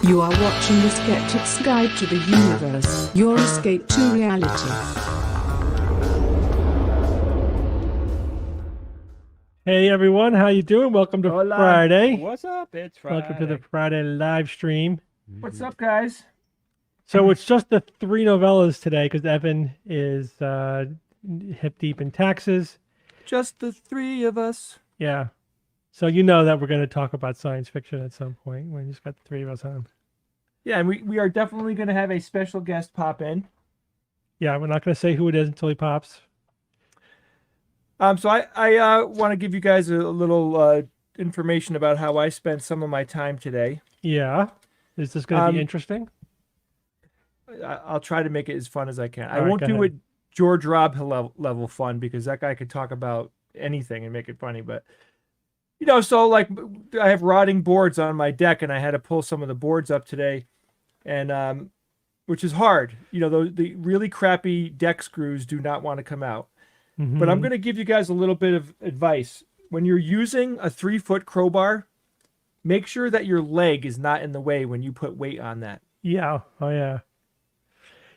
You are watching The Skeptic's Guide to the Universe, your escape to reality. Hey everyone, how you doing? Welcome to Friday. What's up? It's Friday. Welcome to the Friday live stream. What's up, guys? So it's just the 3 novellas today because Evan is hip deep in taxes. Just the 3 of us. Yeah. So you know that we're going to talk about science fiction at some point. We just got the 3 of us on. Yeah, and we are definitely going to have a special guest pop in. Yeah, we're not going to say who it is until he pops. So I want to give you guys a little information about how I spent some of my time today. Yeah. Is this going to be interesting? I'll try to make it as fun as I can. All I right, won't go do ahead. it George Robb level fun because that guy could talk about anything and make it funny. But, you know, so like I have rotting boards on my deck and I had to pull some of the boards up today. And which is hard. You know, the really crappy deck screws do not want to come out. Mm-hmm. But I'm going to give you guys a little bit of advice. When you're using a 3-foot crowbar, make sure that your leg is not in the way when you put weight on that. Yeah. Oh, yeah.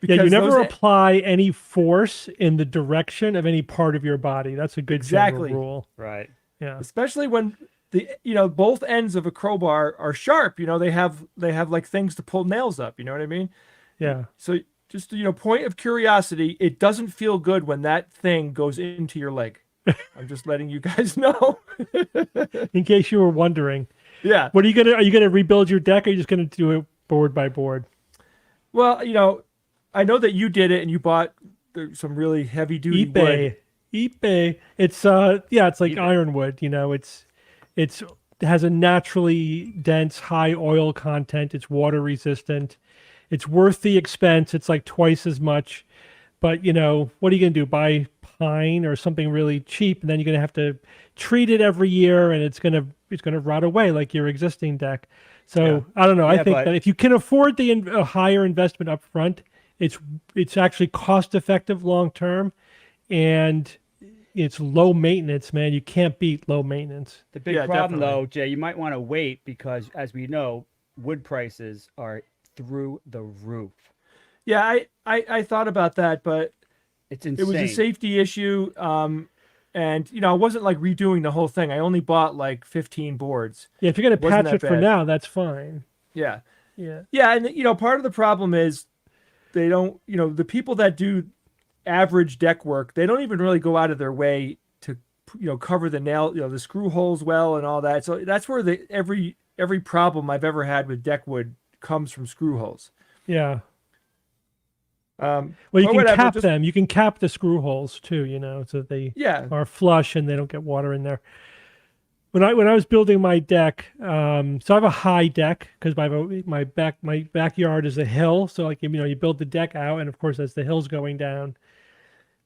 Because yeah, you never apply any force in the direction of any part of your body. That's a good general rule. Right. Yeah. Especially when both ends of a crowbar are sharp. You know, they have like things to pull nails up. You know what I mean? Yeah. So just, point of curiosity, it doesn't feel good when that thing goes into your leg. I'm just letting you guys know. In case you were wondering. Yeah. Are you gonna rebuild your deck or are you just gonna do it board by board? Well, I know that you did it and you bought some really heavy duty wood. Ipe. It's it's like ironwood, it has a naturally dense high oil content. It's water resistant. It's worth the expense. It's like twice as much. But, what are you going to do? Buy pine or something really cheap, and then you're going to have to treat it every year, and it's going to rot away like your existing deck. So, yeah. I don't know. I think that if you can afford a higher investment up front, it's actually cost effective long term, and it's low maintenance, man. You can't beat low maintenance. The big problem, though, Jay, you might want to wait because, as we know, wood prices are through the roof. Yeah, I thought about that, but it's insane. It was a safety issue, and I wasn't like redoing the whole thing. I only bought like 15 boards. Yeah, if you're gonna patch it for now, that's fine. Yeah, yeah. And part of the problem is they don't. The people that do average deck work, they don't even really go out of their way to cover the nail, the screw holes well and all that. So that's where every problem I've ever had with deck wood comes from screw holes. Yeah. Well, you can cap them. You can cap the screw holes too, so they are flush and they don't get water in there. when I was building my deck, so I have a high deck because my backyard is a hill. So like you build the deck out, and of course as the hill's going down,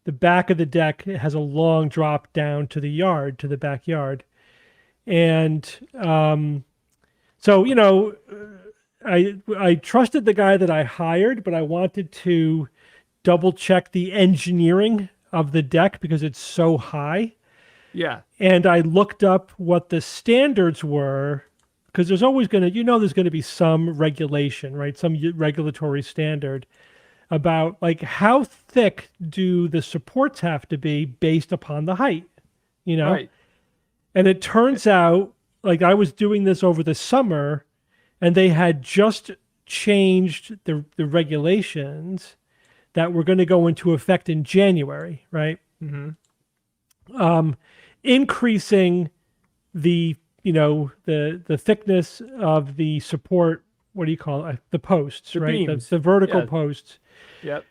the back of the deck has a long drop down to the backyard, and so I trusted the guy that I hired, but I wanted to double check the engineering of the deck because it's so high. Yeah. And I looked up what the standards were because there's always there's going to be some regulation, right? Some regulatory standard about like how thick do the supports have to be based upon the height, Right. And it turns out like I was doing this over the summer and they had just changed the regulations that were going to go into effect in January, right? Increasing the the thickness of the support. What do you call it? The posts, The right? beams. The vertical Yeah. posts, Yep.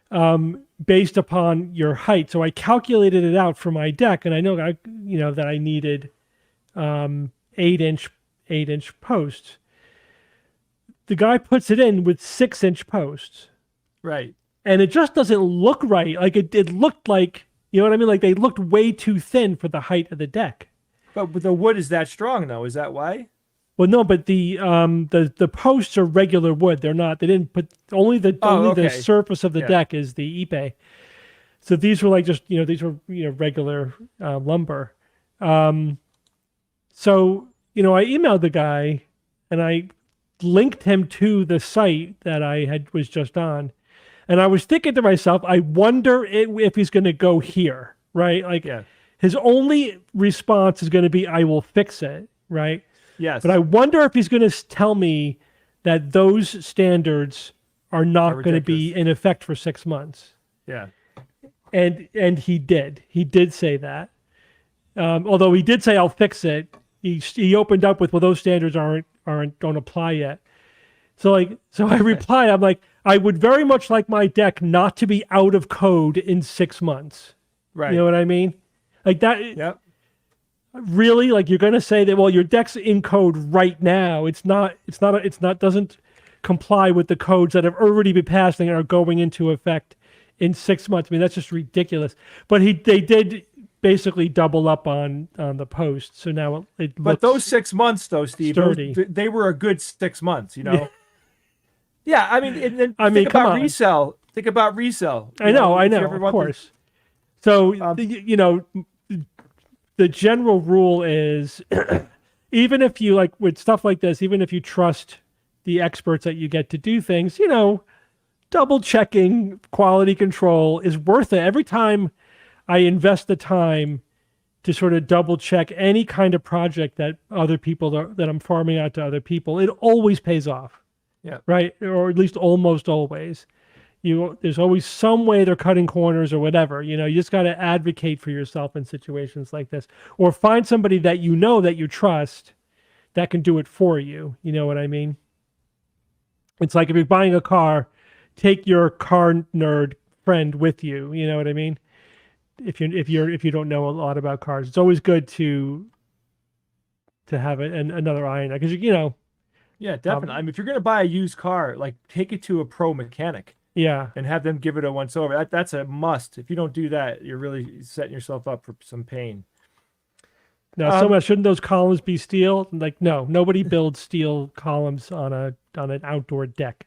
based upon your height. So I calculated it out for my deck, and I know that I needed 8-inch posts. The guy puts it in with 6-inch posts, Right. and it just doesn't look right. Like it looked like, you know what I mean? Like they looked way too thin for the height of the deck. But the wood is that strong, though. Is that why? Well, no, but the posts are regular wood. They didn't put only the okay. surface of the Yeah. deck is the ipe. So these were like just these were regular lumber. So I emailed the guy and I linked him to the site that I was just on, and I was thinking to myself, I wonder if he's going to go here, right? Like Yeah. his only response is going to be, "I will fix it," right? Yes. But I wonder if he's going to tell me that those standards are not going to be ridiculous. in effect for 6 months. Yeah. And he did. He did say that. Although he did say, "I'll fix it." He opened up with, "Well, those standards don't apply yet." So I replied, I'm like, "I would very much like my deck not to be out of code in 6 months." Right. You know what I mean? Like that. Yep. Really? Like you're going to say that, well, your deck's in code right now. It's not doesn't comply with the codes that have already been passed and are going into effect in 6 months. I mean, that's just ridiculous. But they did basically double up on the post. So now it But looks those 6 months, though, Steve, sturdy. they were a good 6 months, Yeah, I mean, and then I mean, think come about on. resell. Think about resell. I know, if you ever of want to- course. So, the general rule is even if you like with stuff like this, even if you trust the experts that you get to do things, double checking quality control is worth it. Every time I invest the time to sort of double check any kind of project that that I'm farming out to other people, it always pays off. Yeah. Right. Or at least almost always. There's always some way they're cutting corners or whatever. You just got to advocate for yourself in situations like this, or find somebody that that you trust that can do it for you. You know what I mean? It's like if you're buying a car, take your car nerd friend with you. You know what I mean? If you don't know a lot about cars, it's always good to have another eye on it because Yeah, definitely. I mean, if you're going to buy a used car, like take it to a pro mechanic. Yeah. And have them give it a once over. That's a must. If you don't do that, you're really setting yourself up for some pain. Now, shouldn't those columns be steel? Like, no, nobody builds steel columns on an outdoor deck.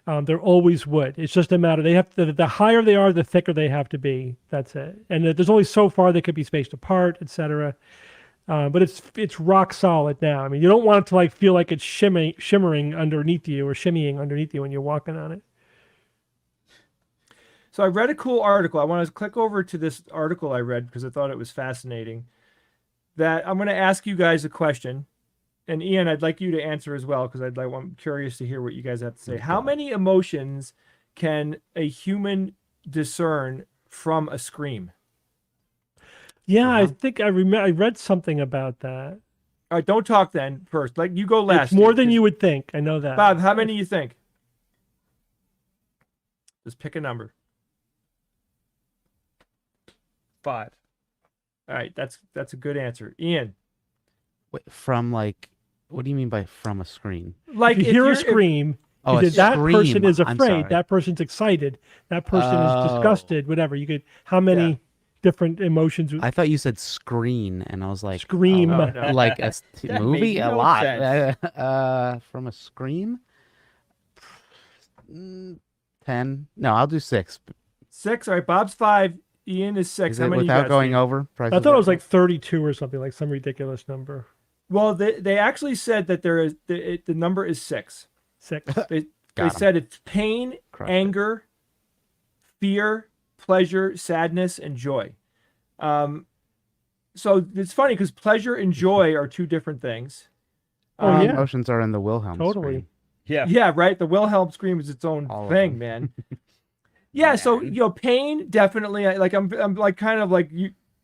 They're always wood. It's just a matter. They have to, the higher they are, the thicker they have to be. That's it. And there's only so far they could be spaced apart, etc. But it's rock solid now. I mean, you don't want it to feel like it's shimmering underneath you or shimmying underneath you when you're walking on it. So I read a cool article. I want to click over to this article I read because I thought it was fascinating. That I'm going to ask you guys a question, and Ian, I'd like you to answer as well because I'm curious to hear what you guys have to say. How many emotions can a human discern from a scream? Yeah, I think I read something about that. All right, don't talk then first. You go last. It's more Steve, than 'cause- you would think. I know that. Bob, how many you think? Just pick a number. 5. All right, that's a good answer. Ian, Wait, from like, what do you mean by from a screen? Like If you hear a scream, Oh, either a that person scream. is I'm afraid, sorry. that person's excited, that person is Oh. disgusted, whatever. You could how many different emotions? I thought you said screen, and I was like, Scream. oh, Oh, no. like a That movie, made a no lot. sense. From a scream, 10. No, I'll do 6. 6. All right, Bob's 5. Ian is 6. Is How it many you without got, going Steve? over? I thought it was like 32 or something, like some ridiculous number. Well, they actually said that there is the number is 6. 6. They Got 'em. said it's pain, Crushed it. anger, fear, pleasure, sadness, and joy. So it's funny because pleasure and joy are two different things. Oh, yeah. Emotions are in the Wilhelm Totally. scream. Yeah. Yeah, right. The Wilhelm scream is its own All of thing, them. man. Yeah, so Man. pain definitely. I'm like kind of like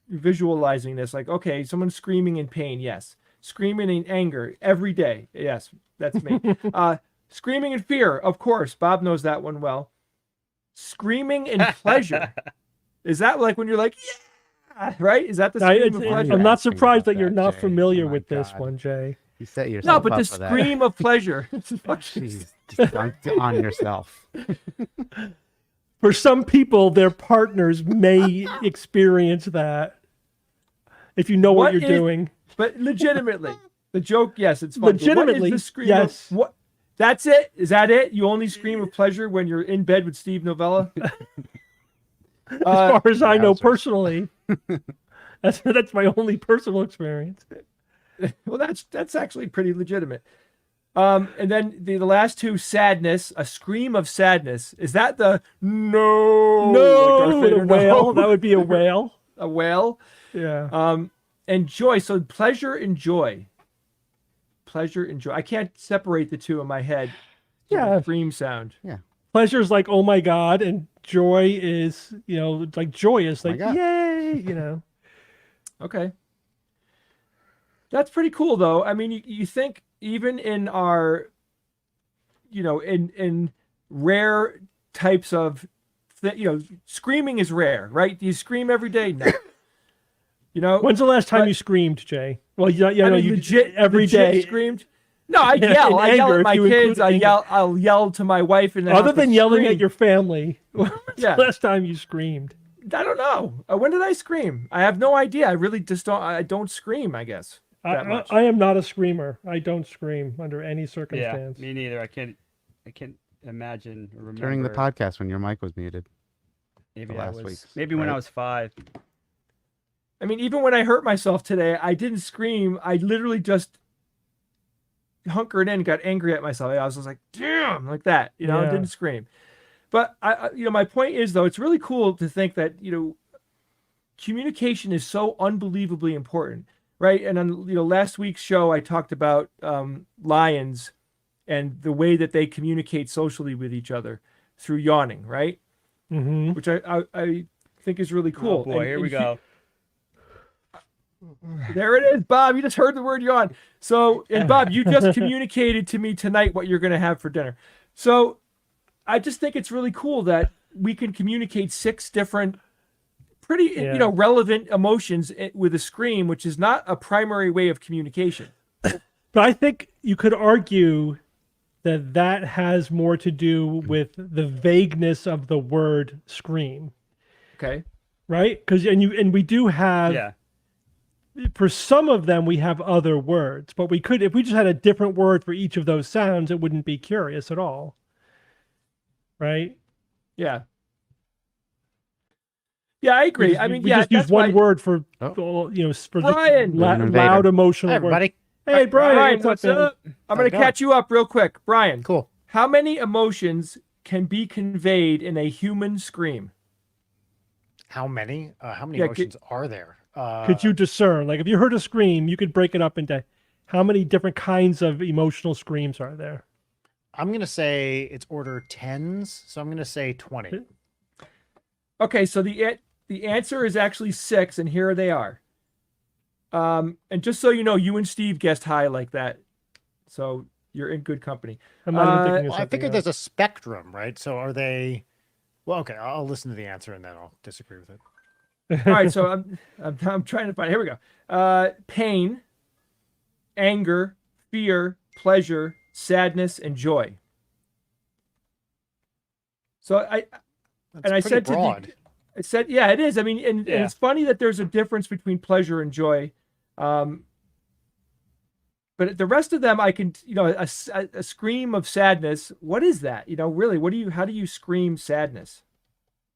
visualizing this. Like, okay, someone screaming in pain, yes. Screaming in anger every day, yes, that's me. Screaming in fear, of course. Bob knows that one well. Screaming in pleasure, is that like when you're like, yeah, right? Is that the scream of pleasure? I'm not asking surprised about that you're that, not Jay. familiar Oh my with this God. one, Jay. You set yourself No, but up the for that. scream of pleasure. Jeez, just dunked on yourself. For some people, their partners may experience that. If you know what, What you're is- doing. But legitimately, the joke, yes, it's funny. But Legitimately, what is the scream yes. of, what? That's it? Is that it? You only scream of pleasure when you're in bed with Steve Novella? As far as I know Wowzers. personally, that's my only personal experience. Well, that's actually pretty legitimate. And then the last two, sadness, a scream of sadness. Is that the no? No, like Darth Vader, a whale. no? That would be a whale. A whale. Yeah. And joy. So pleasure and joy. Pleasure and joy. I can't separate the two in my head. Yeah. Scream sound. Pleasure is like, oh my God. And joy is, it's like joyous, my like, God. yay, Okay. That's pretty cool, though. I mean, you think even in our, in rare types of, screaming is rare, right? Do you scream every day? No. When's the last time But- you screamed, Jay? Well, yeah, I no, mean, you legit every legit day. screamed. No, I Yeah, yell. in I yell anger, at if my you kids. include anger. I'll yell to my wife in the house. Other than but yelling at scream. your family, when's Yeah. the last time you screamed? I don't know. When did I scream? I have no idea. I really just don't. I don't scream, I guess. That much. I am not a screamer. I don't scream under any Yeah, circumstance. me neither. I can't imagine or remember. During the podcast when your mic was muted. Maybe the that last was week's, maybe when I right? was 5. I mean, even when I hurt myself today, I didn't scream. I literally just hunkered in and got angry at myself. I was just like, damn, like that. I Yeah. didn't scream. But my point is, though, it's really cool to think that, communication is so unbelievably important, right? And on, last week's show, I talked about lions and the way that they communicate socially with each other through yawning, right? Mm-hmm. Which I think is really cool. Oh boy, here we go. There it is, Bob. You just heard the word yawn. So, and Bob, you just communicated to me tonight what you're going to have for dinner. So, I just think it's really cool that we can communicate 6 different, pretty, relevant emotions with a scream, which is not a primary way of communication. But I think you could argue that has more to do with the vagueness of the word scream, Okay. right? Because and we do have Yeah. for some of them we have other words, but we could if we just had a different word for each of those sounds, it wouldn't be curious at all, right? Yeah. Yeah, I agree. I mean, we yeah, just use that's one why- word for Oh. for Brian! the Invader. loud emotional Hi, words. everybody. Hey, Brian, Brian, what's man? up? I'm How's going it to going? catch you up real quick. Brian, Cool. how many emotions can be conveyed in a human scream? How many? How many Yeah, emotions are there? Could you discern? Like, if you heard a scream, you could break it up into how many different kinds of emotional screams are there? I'm gonna say it's order tens, so I'm gonna say 20. Okay, so the answer is actually 6, and here they are. And just so you know, you and Steve guessed high like that, so you're in good company. I'm not even thinking of Well, I something figured else. there's a spectrum, right? So are they? Well, okay, I'll listen to the answer and then I'll disagree with it. All right, so I'm trying to find. Here we go. Pain, anger, fear, pleasure, sadness, and joy. So I That's said pretty broad. I said, yeah, it is. I mean, and it's funny that there's a difference between pleasure and joy. But the rest of them, I can, a scream of sadness. What is that? Really, how do you scream sadness?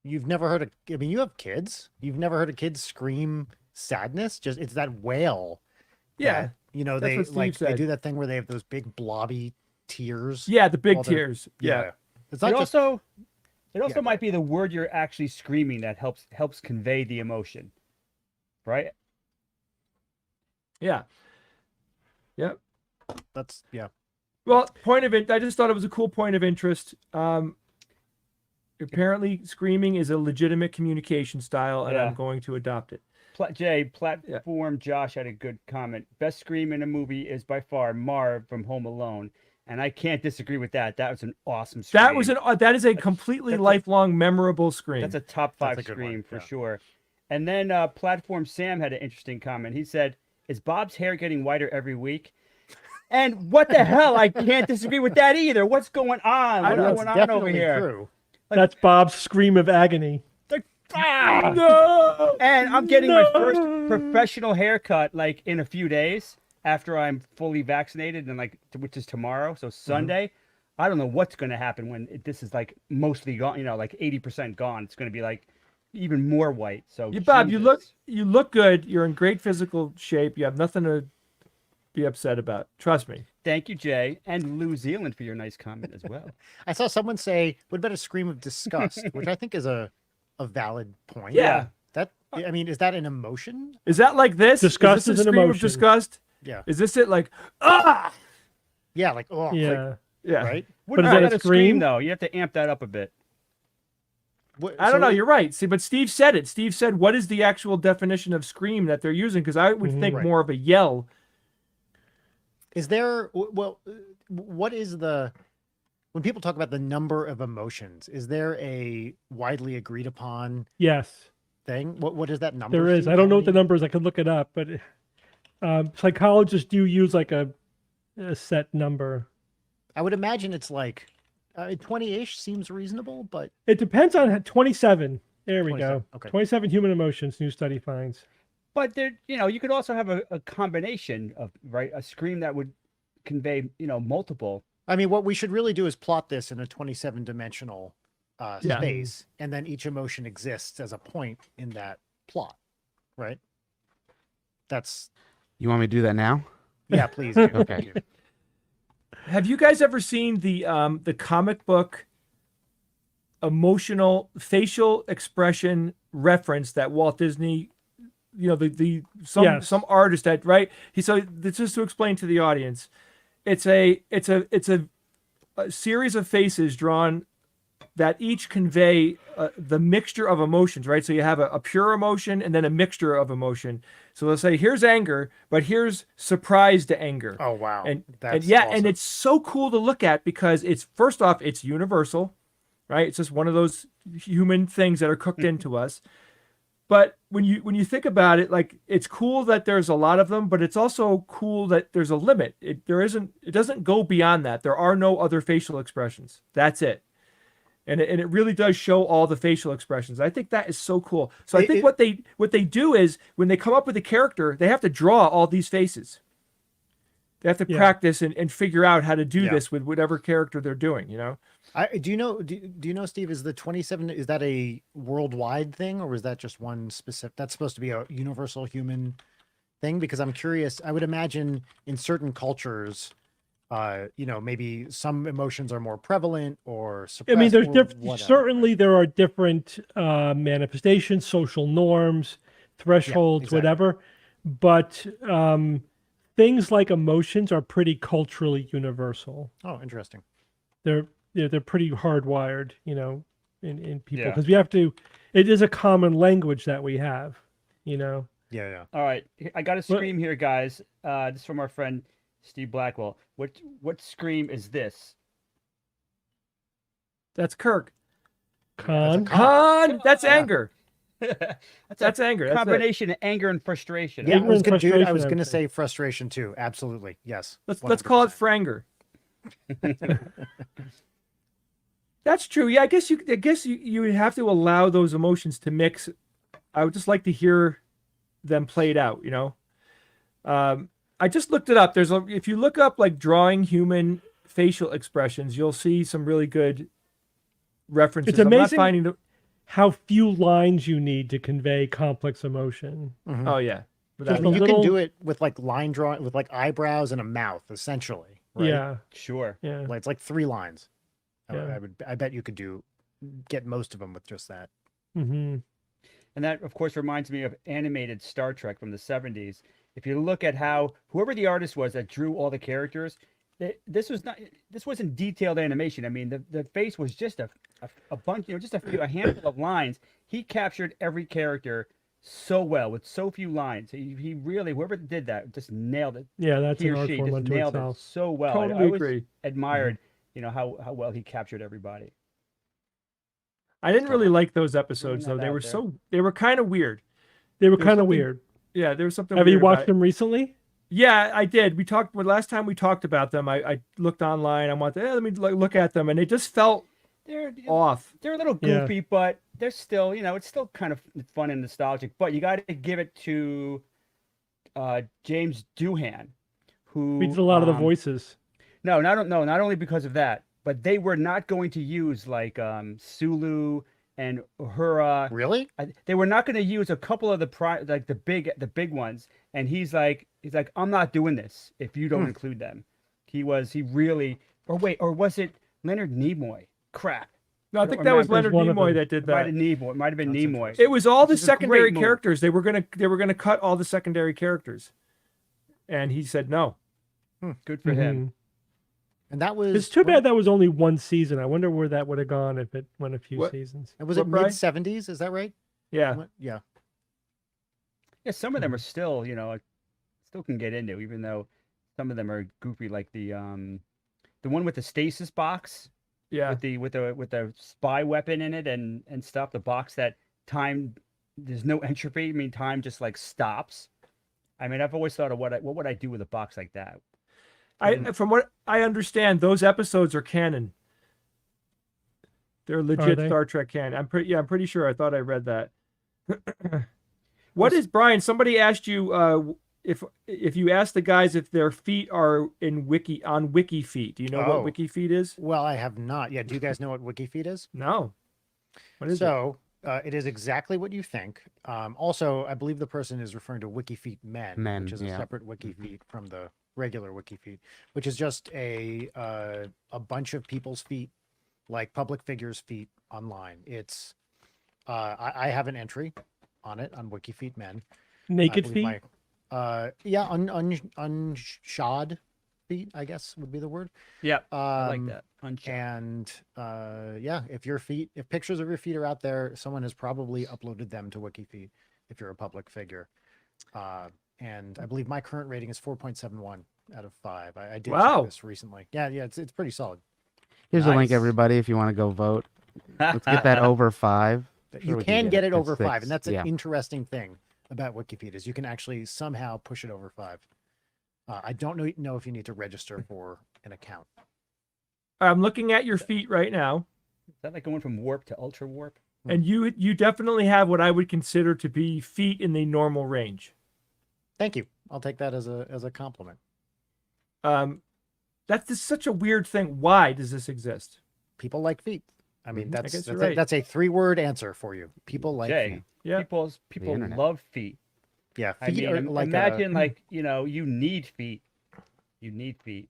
You've never heard I mean, you have kids. You've never heard a kid scream sadness? Just it's that wail. Yeah. That, that's what Steve they said. do that thing where they have those big blobby tears. Yeah, the big while they're- tears. Yeah. It's not It just also Yeah, might be the word you're actually screaming that helps convey the emotion, right? Yeah. Yep. that's Well, point of it. I just thought it was a cool point of interest. Apparently, screaming is a legitimate communication style, and Yeah. I'm going to adopt it. Platform Josh had a good comment. Best scream in a movie is by far Marv from Home Alone, and I can't disagree with that. That was an awesome scream. That is a completely lifelong memorable scream. That's a top 5 That's a good one, scream for yeah. sure. And then Platform Sam had an interesting comment. He said, "Is Bob's hair getting whiter every week?" And what the hell? I can't disagree with that either. What's going on? What's that's going on definitely over here? true. That's Bob's scream of agony. No! And I'm getting my first professional haircut like in a few days after I'm fully vaccinated, and which is tomorrow, so Sunday. I don't know what's going to happen when this is like mostly gone, like 80% gone. It's going to be like even more white. So Bob, Jesus. you look good. You're in great physical shape. You have nothing to be upset about. Trust me. Thank you, Jay, and New Zealand for your nice comment as well. I saw someone say, "What about a scream of disgust?" which I think is a valid point. Yeah. That I mean, is that an emotion? Is that like this? Disgust is is this a an scream of emotion. disgust? Yeah. Is this it? Like, ah! Yeah, like oh, Yeah. Yeah. right. What is about that a a scream scream? though? You have to amp that up a bit. I don't know. You're right. See, but Steve said it. Steve said, what is the actual definition of scream that they're using? Because I would think Right. more of a yell. Is there what is when people talk about the number of emotions, is there a widely agreed upon Yes, thing? What is that number? there is. Steve? I don't know How what the many- number is. I could look it up, but psychologists do use like a set number. I would imagine it's like 20-ish seems reasonable, but It depends on 27. There we 27, go. okay. 27 human emotions, new study finds. But there, you could also have a combination of a scream that would convey, multiple. I mean, what we should really do is plot this in a 27-dimensional Yeah. space, and then each emotion exists as a point in that plot, right? That's You want me to do that now? yeah, please. do. Okay. Thank you. Have you guys ever seen the comic book emotional facial expression reference that Walt Disney, Yes. some artist that so this is to explain to the audience. It's a series of faces drawn that each convey the mixture of emotions, right? So you have a pure emotion and then a mixture of emotion. So they'll say, here's anger, but here's surprised anger. Oh wow, And that's and awesome. it's so cool to look at because it's first off, it's universal, right? It's just one of those human things that are cooked into us. But when you think about it, like it's cool that there's a lot of them, but it's also cool that there's a limit. It doesn't go beyond that. There are no other facial expressions. That's it. And it really does show all the facial expressions. I think that is so cool. So I think what they do is when they come up with a character, they have to draw all these faces. They have to practice and figure out how to do this with whatever character they're doing, Do you know, Steve, is the 27, is that a worldwide thing, or is that just one specific? That's supposed to be a universal human thing? Because I'm curious. I would imagine in certain cultures, maybe some emotions are more prevalent or suppressed. I mean, there's whatever. certainly there are different manifestations, social norms, thresholds, exactly. whatever. But things like emotions are pretty culturally universal. Oh, interesting. They're pretty hardwired, in people, Yeah. because we have to. It is a common language that we have, Yeah. All right, I got a scream here, guys. This is from our friend Steve Blackwell. What scream is this? That's Kirk. Con. Con, that's anger. That's anger. That's it. Combination of anger and frustration. Yeah, I Anger was and gonna, dude, I frustration, was I gonna would say. say frustration too. Absolutely, yes. Let's call it 100%. franger. That's true. Yeah, I guess you would have to allow those emotions to mix. I would just like to hear them played out, you know. I just looked it up. If you look up like drawing human facial expressions, you'll see some really good references. It's amazing I'm not finding how few lines you need to convey complex emotion. Mhm. Oh yeah. I Just mean, a you little- can do it with like line drawing, with like eyebrows and a mouth, essentially. Right? Yeah, Sure. yeah. Like, it's like 3 lines. Yeah. I bet you could get most of them with just that. Hmm. And that, of course, reminds me of animated Star Trek from the 70s. If you look at how whoever the artist was that drew all the characters, this wasn't detailed animation. I mean, the face was just a bunch, just a handful of lines. He captured every character so well with so few lines. He really, whoever did that, just nailed it. Yeah, that's He an or art she form just unto nailed itself. it so well. I Totally always agree. admired, how well he captured everybody. I didn't really like those episodes though. that out there. They were kind of weird. They were There's kind of something weird. Yeah, there was something. Have weird you about watched it. them recently? Yeah, I did. Last time we talked about them. I looked online. I wanted, let me look at them, and they just felt They're off. they're a little Yeah. goofy, but they're still, it's still kind of fun and nostalgic. But you got to give it to James Doohan, who We did a lot of the voices. No, not only because of that, but they were not going to use like Sulu and Uhura. Really? They were not going to use a couple of the big ones. And he's like, I'm not doing this if you don't include them. He really, or was it Leonard Nimoy? Crap. No, I think that was Leonard one of Nimoy them. that did It might that. have been Nimoy. It was all the Which is a great secondary move. characters. They were gonna cut all the secondary characters, and he said no. Good for him. Mhm. And that was It's too bad that was only one season. I wonder where that would have gone if it went a few What? seasons. And was What, it Brian? mid-70s? Is that right? Yeah, Yeah. Yeah, some of them are still, still can get into, even though some of them are goofy, like the one with the stasis box, yeah. with the spy weapon in it and stuff. The box that time, there's no entropy. I mean, time just like stops. I mean, I've always thought of what would I do with a box like that? From what I understand, those episodes are canon. They're legit they? Star Trek canon. I'm pretty sure. I thought I read that. What is Brian? Somebody asked you if you asked the guys if their feet are on WikiFeet. Do you know Oh. what WikiFeet is? Well, I have not. Yeah. Do you guys know what WikiFeet is? No. What is it? So it is exactly what you think. Also, I believe the person is referring to WikiFeet Men, which is a yeah. separate WikiFeet from the regular WikiFeet, which is just a bunch of people's feet, like public figures' feet online. It's I have an entry on it on WikiFeet Men. I Naked believe feet? yeah, unshod feet, I guess would be the word. Yeah, I like Um, that. Unshot. And yeah, if pictures of your feet are out there, someone has probably uploaded them to WikiFeet if you're a public figure. And I believe my current rating is 4.71 out of 5. I did Wow. check this recently. Yeah, it's pretty solid. Here's a link, Nice. everybody, if you want to go vote. Let's get that over 5. But Sure you we can get it at over 5, 6. and that's an Yeah. interesting thing about WikiFeet is you can actually somehow push it over 5. I don't know if you need to register for an account. I'm looking at your feet right now, Is that like going from warp to ultra warp? and you definitely have what I would consider to be feet in the normal range. Thank you. I'll take that as a compliment. That's just such a weird thing. Why does this exist? People like feet. I mean, I that's guess that's you're a, right. that's a 3-word answer for you. People like Jay, feet. Yeah. people internet. love feet. Yeah, I feet mean, are like imagine you need feet. You need feet.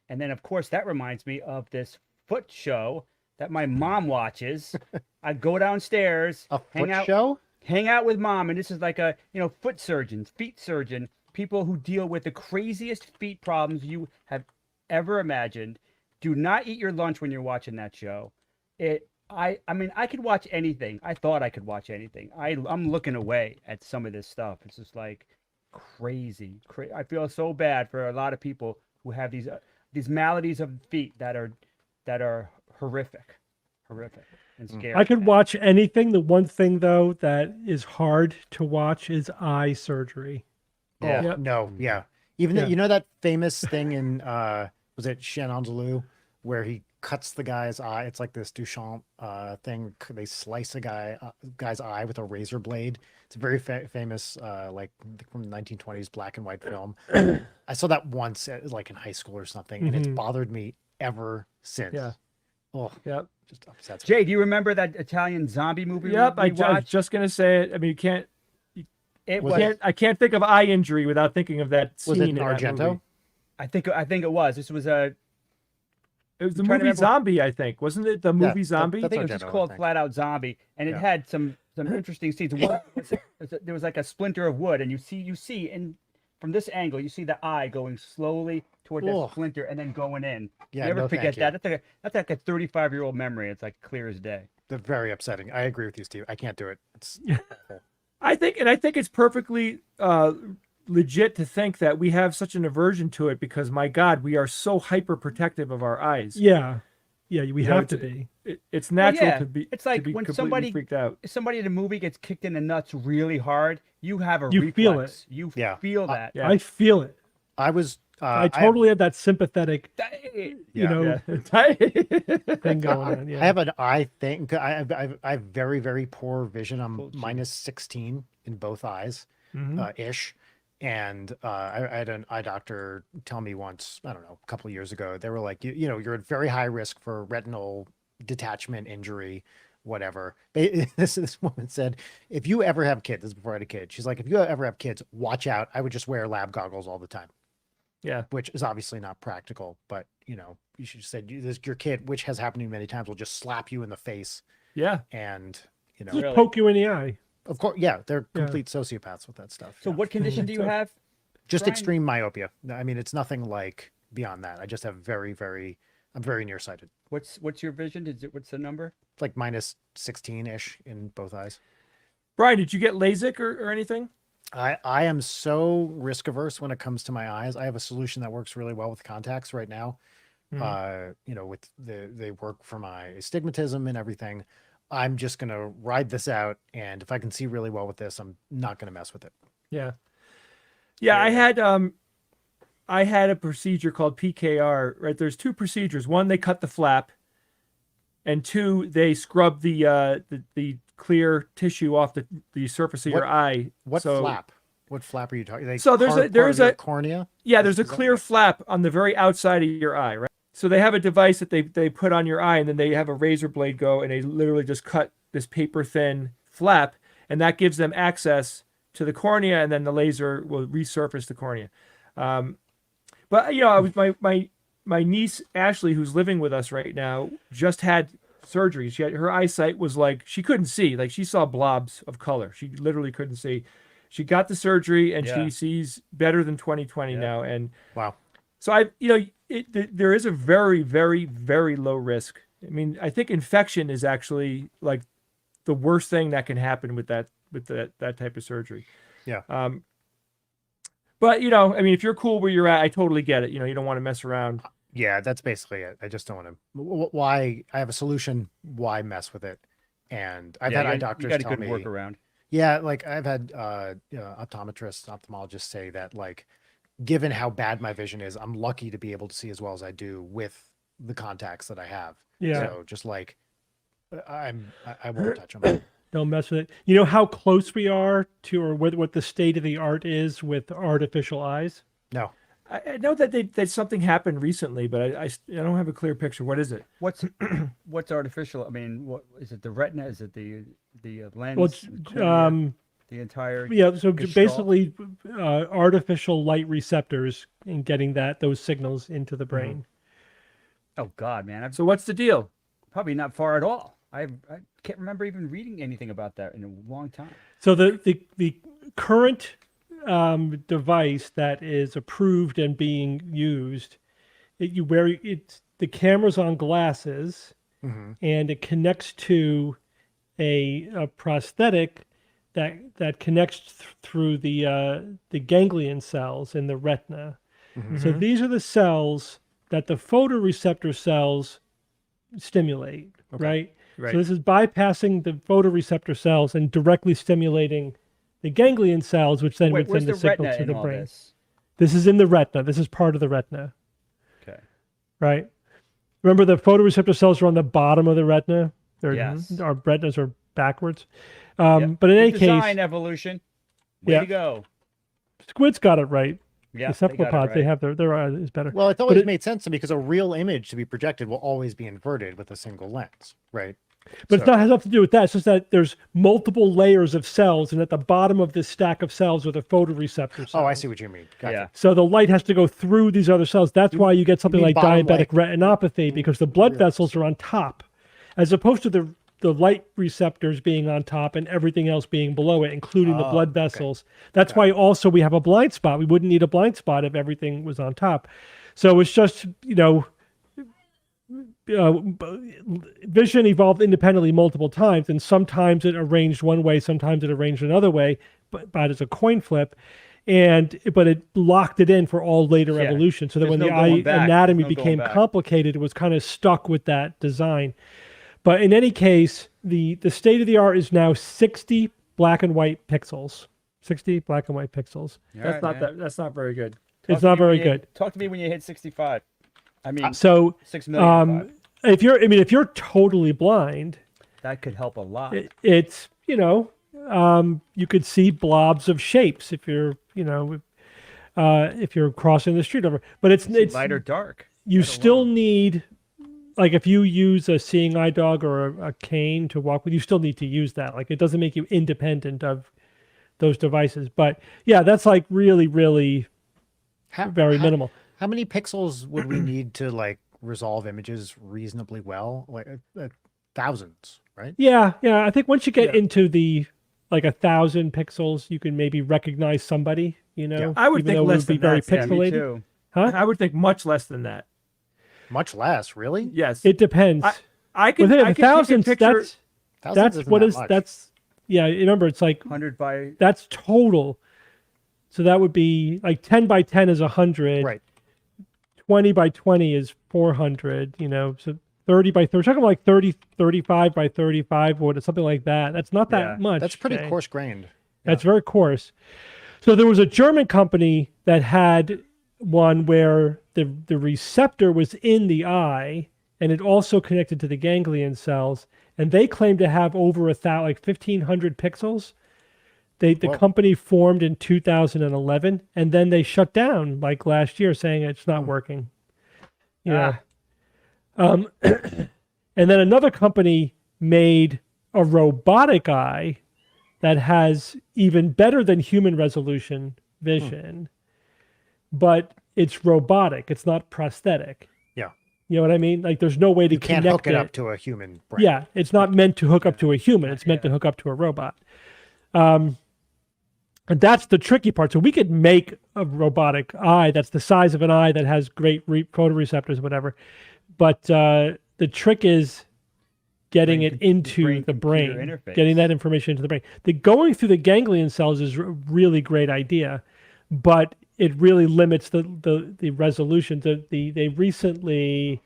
And then of course that reminds me of this foot show that my mom watches. I go downstairs, a hang foot out show. hang out with mom, and this is like a foot surgeon, feet surgeon, people who deal with the craziest feet problems you have ever imagined. Do not eat your lunch when you're watching that show. I mean, I could watch anything. I thought I could watch anything. I'm looking away at some of this stuff. It's just like crazy. I feel so bad for a lot of people who have these maladies of feet that are horrific. horrific and scary. I could watch anything. The one thing though that is hard to watch is eye surgery. Oh Yep. no, yeah. Even Yeah. you know that famous thing in was it Shenandoah where he cuts the guy's eye? It's like this Duchamp thing. They slice a guy's eye with a razor blade. It's a very famous like from the 1920s black and white film. I saw that once like in high school or something, and it's bothered me ever since. Yeah. Oh, Yep. just upsets me. Jay, do you remember that Italian zombie movie? Yep. we I was watched? just gonna say it. I mean, you can't. It Was was. it- I can't think of eye injury without thinking of that scene. Was it in in that Argento? movie. I think it was. This was a. It was the I'm trying to movie remember- Zombie, I think, wasn't it? The movie Zombie. I think it was Argento, just I called think. Flat Out Zombie, and it Yeah. had some interesting scenes. One there was like a splinter of wood, and you see, and from this angle, you see the eye going slowly toward that Ugh. splinter and then going in. Yeah, you never no, forget thank that. That's like a 35-year-old memory. It's like clear as day. They're very upsetting. I agree with you, Steve. I can't do it. It's awful. I think it's perfectly legit to think that we have such an aversion to it because, my God, we are so hyper protective of our eyes. Yeah, we You know, have to be. It's natural yeah. to be. It's like to be when completely somebody- freaked out. If somebody in a movie gets kicked in the nuts really hard, you have a You reflex. feel it. You Yeah. feel that. Yeah. I feel it. I was. I totally have that sympathetic, Yeah. thing going on. Yeah. I have an eye thing. I have very, very poor vision. I'm minus 16 in both eyes, ish. And I had an eye doctor tell me once, I don't know, a couple of years ago, they were like, you know, you're at very high risk for retinal detachment injury, whatever. This woman said, if you ever have kids, this is before I had a kid. She's like, if you ever have kids, watch out. I would just wear lab goggles all the time. Yeah. Which is obviously not practical, but you know, you should have said your kid, which has happened to me many times, will just slap you in the face Yeah. and you know, Just Really? poke you in the eye. of course, yeah, they're Yeah. complete sociopaths with that stuff. So yeah. what condition do you have? Just Brian? extreme myopia. I mean, it's nothing like beyond that. I just have I'm very nearsighted. What's your vision? What's the number? It's like minus 16-ish in both eyes. Brian, did you get LASIK or anything? I am so risk averse when it comes to my eyes. I have a solution that works really well with contacts right now. You know, with they work for my astigmatism and everything. I'm just gonna ride this out, and if I can see really well with this, I'm not gonna mess with it. Yeah. Yeah, I had a procedure called PKR, right? There's two procedures. One, they cut the flap, and two, they scrub the clear tissue off the surface of your eye. What So- flap? What flap are you talking? They So there's carve there part is of your a- cornea. Yeah, there's a Is that clear right? flap on the very outside of your eye, right? So they have a device that they put on your eye, and then they have a razor blade go, and they literally just cut this paper thin flap, and that gives them access to the cornea, and then the laser will resurface the cornea. But you know, I was my niece Ashley, who's living with us right now, just had surgery. Her eyesight was like she couldn't see, like she saw blobs of color. She literally couldn't see. She got the surgery, and Yeah. she sees better than 20/20 now, and Wow. so there is a very, very, very low risk. I mean, I think infection is actually like the worst thing that can happen with that type of surgery. Yeah. But you know, I mean, if you're cool where you're at, I totally get it. You know, you don't want to mess around. Yeah, that's basically it. I just don't want to. Why? I have a solution. Why mess with it? And I've had eye doctors You got a tell good me. workaround. Yeah, like I've had optometrists, ophthalmologists say that like, given how bad my vision is, I'm lucky to be able to see as well as I do with the contacts that I have. Yeah. So just like, I won't touch them. Don't mess with it. You know how close we are to, or what the state of the art is with artificial eyes? No. I know that something happened recently, but I don't have a clear picture. What is it? What's artificial? I mean, what is it? The retina? Is it the lens? Well, it's, the cornea, the entire. yeah. So gestalt? basically, artificial light receptors and getting those signals into the brain. Oh God, man! I've So what's the deal? probably not far at all. I can't remember even reading anything about that in a long time. So the current device that is approved and being used, the camera's on glasses, and it connects to a prosthetic that connects through the ganglion cells in the retina. So these are the cells that the photoreceptor cells stimulate, right? Right. So this is bypassing the photoreceptor cells and directly stimulating the ganglion cells, which then Wait, would where's send the the signal retina to in the all brain. this? This is in the retina. This is part of the retina, Okay. right? Remember the photoreceptor cells are on the bottom of the retina? Yes. Our retinas are backwards. Yep. But in Good any design case, evolution. Way Yeah. to go. squid's got it right. Yeah, The they got it cephalopods, they right. have their eye is better. Well, it's But always it- made sense to me because a real image to be projected will always be inverted with a single lens, right? But it's So- not has nothing to do with that. It's just that there's multiple layers of cells, and at the bottom of this stack of cells are the photoreceptor cells. Oh, I see what you mean. Gotcha. Yeah. So the light has to go through these other cells. That's why you get something mean like bottom diabetic right? retinopathy, because the blood Yes. vessels are on top, as opposed to the light receptors being on top and everything else being below it, including the blood vessels. That's why also we have a blind spot. We wouldn't need a blind spot if everything was on top. So it's just, vision evolved independently multiple times, and sometimes it arranged one way, sometimes it arranged another way, but it's a coin flip. But it locked it in for all later Yeah. evolution. So that There's when no the eye going back. anatomy There's no going became back. complicated, it was kind of stuck with that design. But in any case, the state of the art is now 60 black and white pixels. 60 black and white pixels. That's not very good. It's not very good. Talk to me when you hit 65. I mean, So 6 million. if you're totally blind, That could help a lot. it's you could see blobs of shapes if you're if you're crossing the street over. But it's light or dark. you still need, like, if you use a seeing eye dog or a cane to walk with, you still need to use that. Like, it doesn't make you independent of those devices. But yeah, that's like really, really very minimal. How many pixels would we need to like resolve images reasonably well? Like thousands, right? Yeah. I think once you get into the like 1,000 pixels, you can maybe recognize somebody. I would even think though less it would be than very that, Sam. Yeah, me pixelated. too. Huh? I would think much less than that. Much less, really? Yes. It depends. I can. Well, I can take a thousands. picture. Thousands That's isn't what that is much. that's. Yeah, remember it's like 100 by. that's total. So that would be like 10 by 10 is 100. Right. 20 by 20 is 400. So 30 by 30. We're talking like 30, 35 by 35 or something like that. That's not that Yeah, much. That's pretty Jay. coarse grained. That's very coarse. So there was a German company that had one where the receptor was in the eye and it also connected to the ganglion cells, and they claimed to have over 1,500 pixels. The Whoa. company formed in 2011, and then they shut down like last year, saying it's not working. And then another company made a robotic eye that has even better than human resolution vision, but it's robotic. It's not prosthetic. Yeah. You know what I mean? Like there's no way to You can't connect hook it up to a human brain. Yeah, it's not meant to hook up to a human. It's meant to hook up to a robot. And that's the tricky part. So we could make a robotic eye that's the size of an eye that has great photoreceptors, whatever. But the trick is getting it into the brain, interface. getting that information into the brain. The going through the ganglion cells is a really great idea, but it really limits the resolution. They recently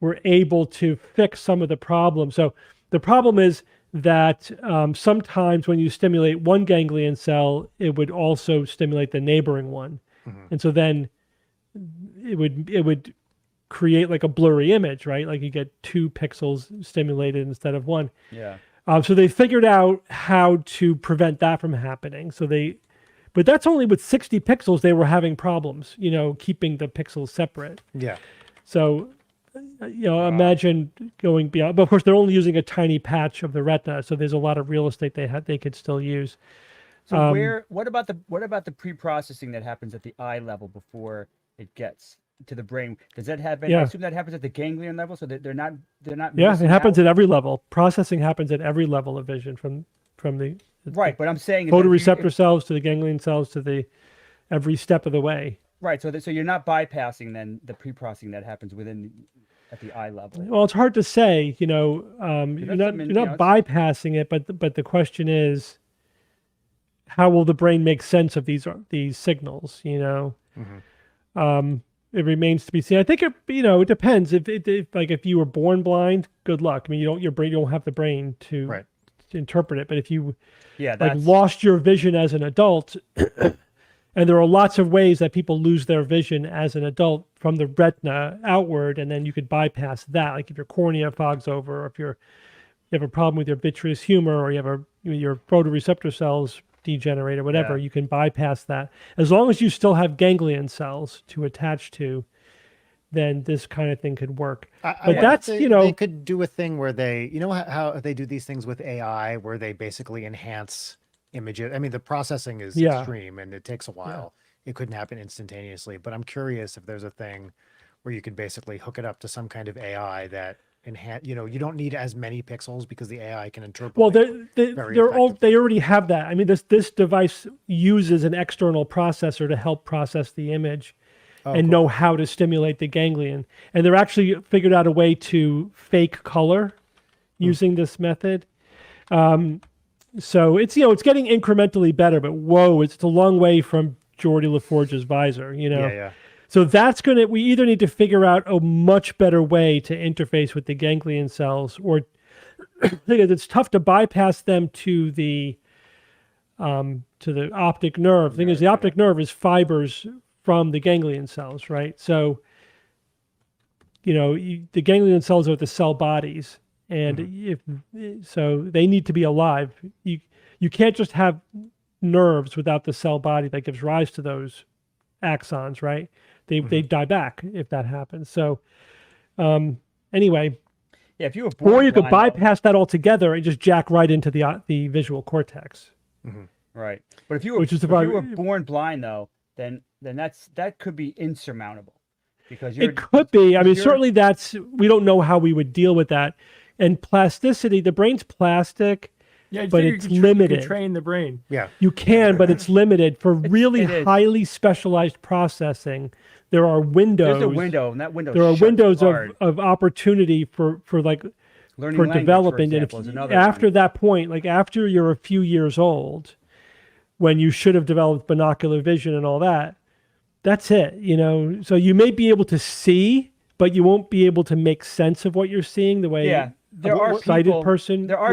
were able to fix some of the problems. So the problem is that sometimes when you stimulate one ganglion cell, it would also stimulate the neighboring one, and so then it would create like a blurry image, right? Like you get 2 pixels stimulated instead of 1. Yeah. So they figured out how to prevent that from happening. But that's only with 60 pixels they were having problems, keeping the pixels separate. Yeah. So, imagine going beyond. But of course, they're only using a tiny patch of the retina, so there's a lot of real estate they could still use. So what about the pre-processing that happens at the eye level before it gets to the brain? Does that happen? I assume that happens at the ganglion level, so that they're not. Yeah, it missing happens out? at every level. Processing happens at every level of vision, from the Right, but I'm saying is that if you- photoreceptor cells to the ganglion cells to every step of the way. Right, so you're not bypassing then the pre-processing that happens at the eye level. Well, it's hard to say. You're that's not something, bypassing it, but the question is, how will the brain make sense of these signals? it remains to be seen. I think it depends. If you were born blind, good luck. I mean, your brain, you don't have the brain to interpret it. But if you lost your vision as an adult, and there are lots of ways that people lose their vision as an adult from the retina outward, and then you could bypass that. Like if your cornea fogs over, or if you have a problem with your vitreous humor, or you have your photoreceptor cells degenerate or whatever, you can bypass that. As long as you still have ganglion cells to attach to, then this kind of thing could work. They could do a thing where they, how they do these things with AI, where they basically enhance images. I mean, the processing is extreme and it takes a while. It couldn't happen instantaneously, but I'm curious if there's a thing where you could basically hook it up to some kind of AI that enhance, you don't need as many pixels because the AI can interpret. Well, they already have that. I mean, this device uses an external processor to help process the image and know how to stimulate the ganglion. And they're actually figured out a way to fake color using this method. So it's getting incrementally better, but it's a long way from Geordie LaForge's visor, Yeah. So we either need to figure out a much better way to interface with the ganglion cells, or it's tough to bypass them to the optic nerve. The thing is, the optic nerve is fibers from the ganglion cells, right? So, the ganglion cells are the cell bodies, and so they need to be alive. You can't just have nerves without the cell body that gives rise to those axons, right? They die back if that happens. So anyway, if you were born or you could blind, bypass that altogether and just jack right into the visual cortex. Right. But if you were born blind though, then that could be insurmountable, because it could be. I mean, certainly we don't know how we would deal with that. And plasticity, the brain's plastic. Yeah, but it's limited. You can train the brain. Yeah, you can, but it's limited for really highly specialized processing. There are windows. There's a window, and that window. There are windows of opportunity for learning for development. And after that point, like after you're a few years old, when you should have developed binocular vision and all that, that's it. So you may be able to see, but you won't be able to make sense of what you're seeing the way. Yeah. There are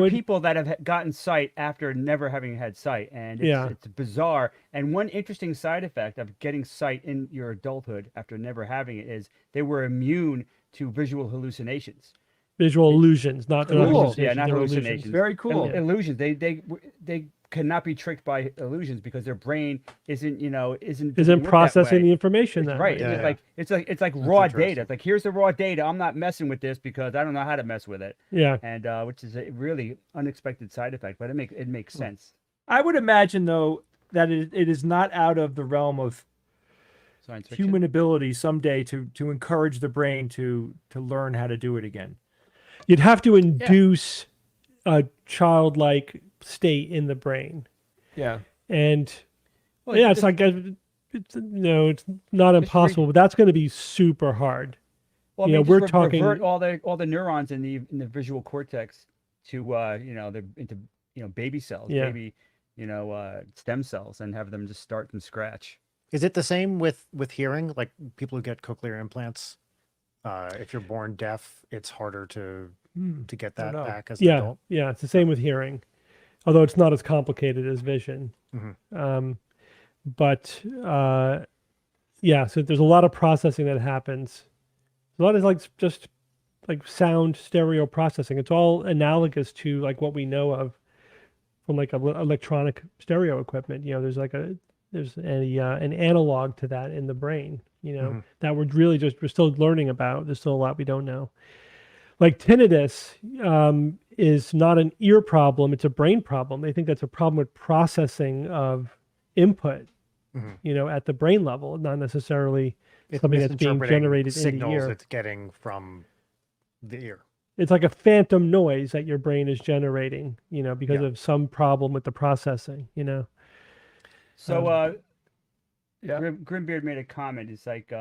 people that have gotten sight after never having had sight, and it's bizarre. And one interesting side effect of getting sight in your adulthood after never having it is they were immune to visual hallucinations. Visual illusions, not hallucinations. Yeah, not hallucinations. Very cool. Illusions. They cannot be tricked by illusions because their brain isn't processing the information. Right. Yeah. It's like raw data. It's like, here's the raw data. I'm not messing with this because I don't know how to mess with it. Yeah. And which is a really unexpected side effect, but it makes sense. I would imagine though that it is not out of the realm of human ability someday to encourage the brain to learn how to do it again. You'd have to induce a childlike state in the brain. Yeah. And it's not impossible, but that's going to be super hard. Well, we're talking revert all the neurons in the visual cortex to into baby cells, baby stem cells, and have them just start from scratch. Is it the same with hearing? Like people who get cochlear implants, if you're born deaf, it's harder to get that back as an adult? Yeah, it's the same with hearing, although it's not as complicated as vision. But so there's a lot of processing that happens. A lot of just sound stereo processing. It's all analogous to like what we know of from like electronic stereo equipment. There's an analog to that in the brain. That we're still learning about. There's still a lot we don't know. Like tinnitus is not an ear problem; it's a brain problem. They think that's a problem with processing of input, at the brain level, not necessarily something that's being generated in the ear. It's getting from the ear. It's like a phantom noise that your brain is generating, because of some problem with the processing, So, Grimbeard made a comment. It's like,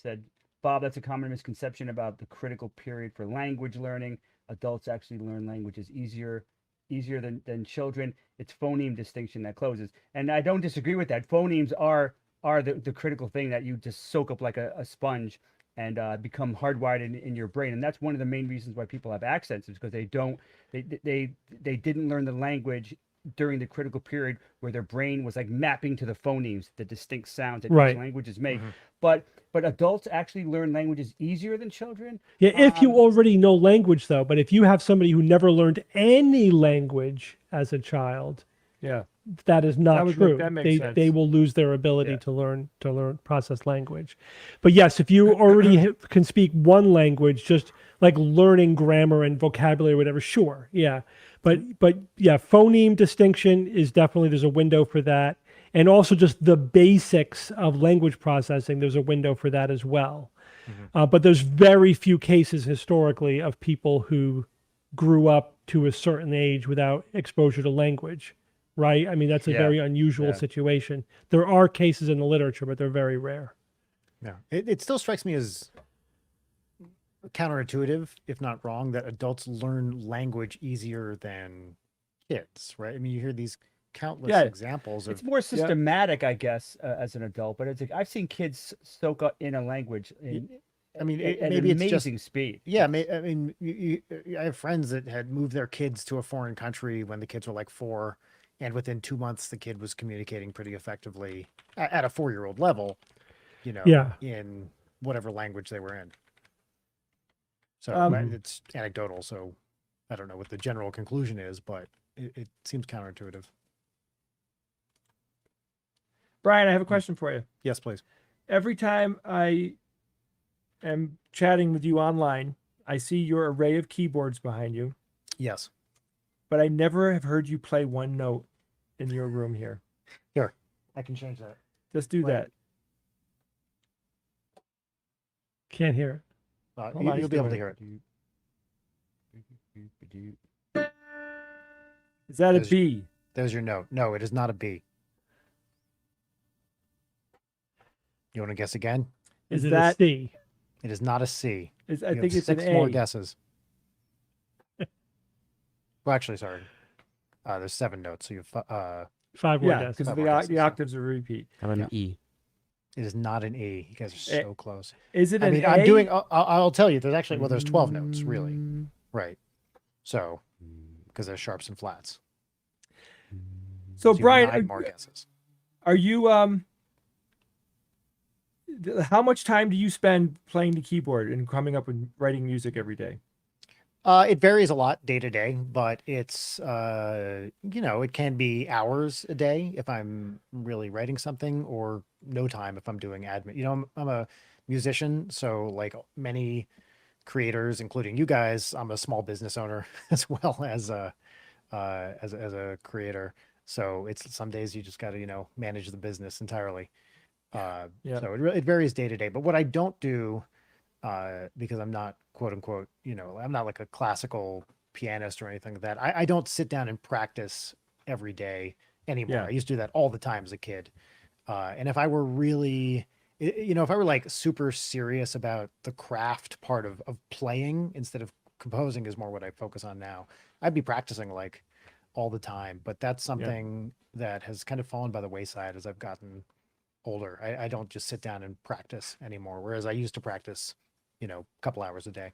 said, Bob, that's a common misconception about the critical period for language learning. Adults actually learn languages easier than children. It's phoneme distinction that closes. And I don't disagree with that. Phonemes are are the critical thing that you just soak up like a sponge and become hardwired in your brain. And that's one of the main reasons why people have accents, is because they didn't learn the language during the critical period where their brain was like mapping to the phonemes, the distinct sounds that Right. each languages make. But adults actually learn languages easier than children. Yeah, if you already know language, though, but if you have somebody who never learned any language as a child, Yeah. that is not true. That makes sense. They will lose their ability Yeah. to learn process language. But yes, if you already can speak one language, just like learning grammar and vocabulary or whatever, sure, yeah. But yeah, phoneme distinction is definitely, there's a window for that. And also just the basics of language processing, there's a window for that as well. But there's very few cases historically of people who grew up to a certain age without exposure to language, right? I mean, that's a Yeah. very unusual Yeah. situation. There are cases in the literature, but they're very rare. Yeah, it still strikes me as counterintuitive, if not wrong, that adults learn language easier than kids, right? I mean, you hear these countless Yeah. examples of It's more systematic, I guess, as an adult. But it's like I've seen kids soak up in a language I mean, at maybe an it's just amazing speed. yeah. I mean, I have friends that had moved their kids to a foreign country when the kids were like 4, and within 2 months, the kid was communicating pretty effectively at a 4-year-old level, you know, Yeah. in whatever language they were in. So it's anecdotal, so I don't know what the general conclusion is, but it seems counterintuitive. Brian, I have a question for you. Yes, please. Every time I am chatting with you online, I see your array of keyboards behind you, Yes. but I never have heard you play one note in your room here. Here, I can change that. Just do that. Can't hear it. Hold on, You'll be able to hear it. Is that a There's- B? There's your note. No, it is not a B. You want to guess again? Is it that a C? It is not a C. I You think have it's an 6 more A. guesses. Well, actually, sorry. There's 7 notes, so you have 5 more Yeah, guesses. because Five the, more guesses, the yeah. octaves are repeat. How about an E? It is not an E. You guys are Eh, so close. Is it I an mean, A? I'm doing. I'll tell you. There's actually there's 12 notes really, right? So because there's sharps and flats. So you have Brian, 9 more guesses. are you how much time do you spend playing the keyboard and coming up and writing music every day? It varies a lot day to day, but it's it can be hours a day if I'm really writing something, or no time if I'm doing admin. I'm a musician, so like many creators, including you guys, I'm a small business owner as well as a creator. So it's some days you just got to manage the business entirely. Yeah. So it varies day to day. But what I don't do, because I'm not quote unquote, I'm not like a classical pianist or anything like that. I don't sit down and practice every day anymore. Yeah. I used to do that all the time as a kid. And if I were really, if I were like super serious about the craft part of playing instead of composing is more what I focus on now, I'd be practicing like all the time. But that's something that has kind of fallen by the wayside as I've gotten older. I don't just sit down and practice anymore, whereas I used to practice, a couple hours a day.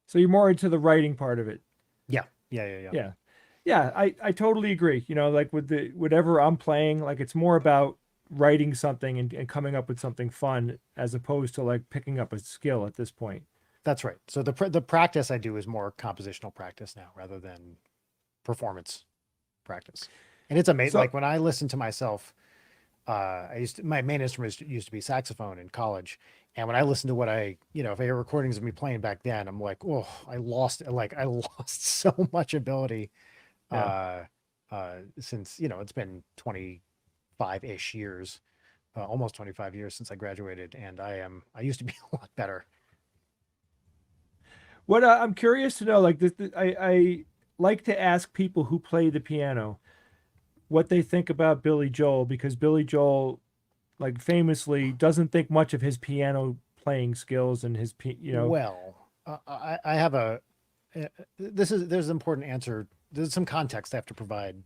So you're more into the writing part of it. Yeah. Yeah, I totally agree. Like with whatever I'm playing, like it's more about writing something and coming up with something fun as opposed to like picking up a skill at this point. That's right. So the practice I do is more compositional practice now rather than performance practice. And it's amazing. So- Like when I listen to myself, my main instrument used to be saxophone in college. And when I listen to what if I hear recordings of me playing back then, I'm like, oh, I lost so much ability. Since, it's been 25-ish years, almost 25 years since I graduated. And I used to be a lot better. What I'm curious to know, like I like to ask people who play the piano what they think about Billy Joel, because Billy Joel, like famously, doesn't think much of his piano playing skills and his Well, I have there's an important answer. There's some context I have to provide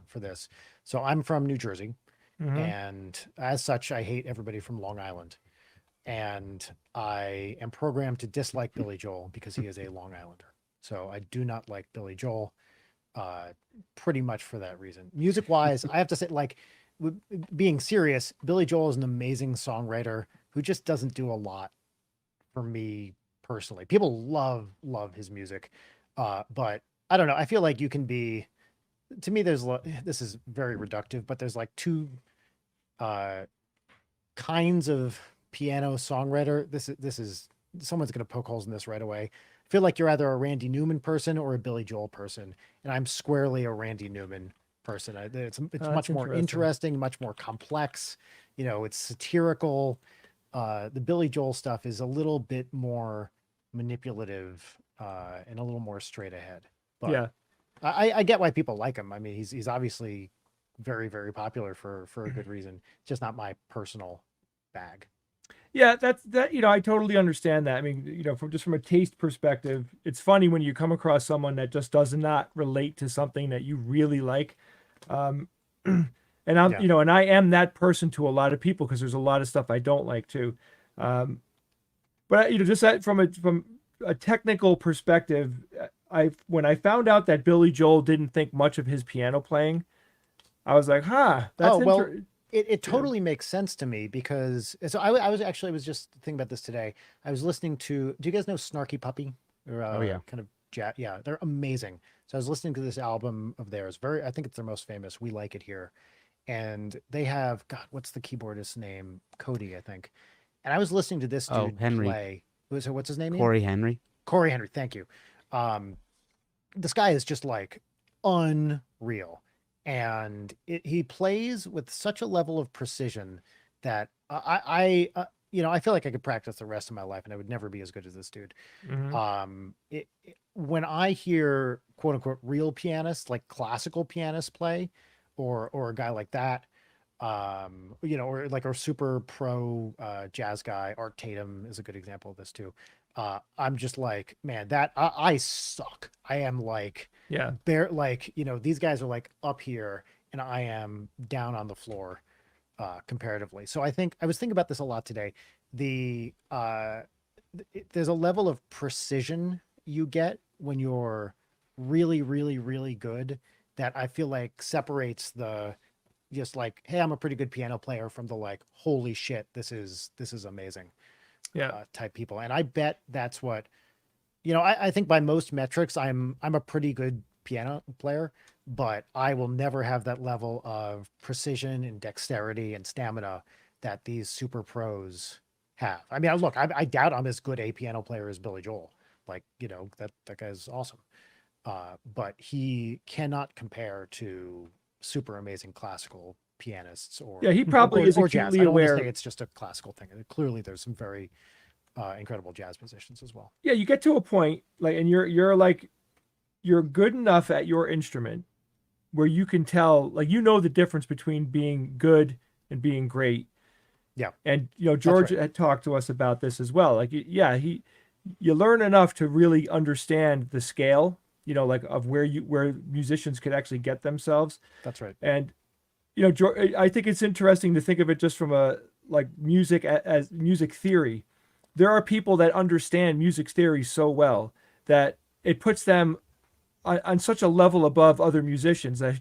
for this. So I'm from New Jersey, And as such, I hate everybody from Long Island. And I am programmed to dislike Billy Joel because he is a Long Islander. So I do not like Billy Joel, pretty much for that reason. Music wise, I have to say, like, being serious, Billy Joel is an amazing songwriter who just doesn't do a lot for me personally. People love his music, but I don't know. I feel like you can be. To me, this is very reductive, but there's like two kinds of piano songwriter. This is someone's going to poke holes in this right away. I feel like you're either a Randy Newman person or a Billy Joel person, and I'm squarely a Randy Newman person. It's much more interesting, much more complex. You know, it's satirical. The Billy Joel stuff is a little bit more manipulative and a little more straight ahead. But Yeah. I get why people like him. I mean, he's obviously very, very popular for a good reason. It's just not my personal bag. Yeah, that I totally understand that. I mean, from a taste perspective, it's funny when you come across someone that just does not relate to something that you really like. And I'm, and I am that person to a lot of people because there's a lot of stuff I don't like too. But just that from a technical perspective, when I found out that Billy Joel didn't think much of his piano playing, I was like, that's interesting. It totally makes sense to me because I was just thinking about this today. I was listening to, do you guys know Snarky Puppy? Or, kind of jazz. Yeah, they're amazing. So I was listening to this album of theirs. I think it's their most famous. We Like It Here. And they have, God, what's the keyboardist's name? Cody, I think. And I was listening to this dude Henry. play. What's his name? Corey Henry. Corey Henry. Thank you. This guy is just like unreal. And he plays with such a level of precision that I feel like I could practice the rest of my life and I would never be as good as this dude. When I hear quote unquote real pianists, like classical pianists play, or a guy like that, or like our super pro jazz guy, Art Tatum is a good example of this too. I'm just like, man, I suck. I am like, these guys are like up here and I am down on the floor comparatively. So I was thinking about this a lot today. There's a level of precision you get when you're really, really, really good that I feel like separates the just like, hey, I'm a pretty good piano player from the like, holy shit, this is amazing. Type people. And I bet that's what, I think by most metrics, I'm a pretty good piano player, but I will never have that level of precision and dexterity and stamina that these super pros have. I mean, look, I doubt I'm as good a piano player as Billy Joel. Like, that guy's awesome. But he cannot compare to super amazing classical pianists he probably is or jazz. acutely I don't want aware. to say it's just a classical thing. Clearly, there's some very incredible jazz musicians as well. Yeah, you get to a point like, and you're good enough at your instrument where you can tell, like, the difference between being good and being great. Yeah, and George had talked to us about this as well. Like, you learn enough to really understand the scale, like of where musicians could actually get themselves. That's right. And I think it's interesting to think of it just from a like music as music theory. There are people that understand music theory so well that it puts them on such a level above other musicians that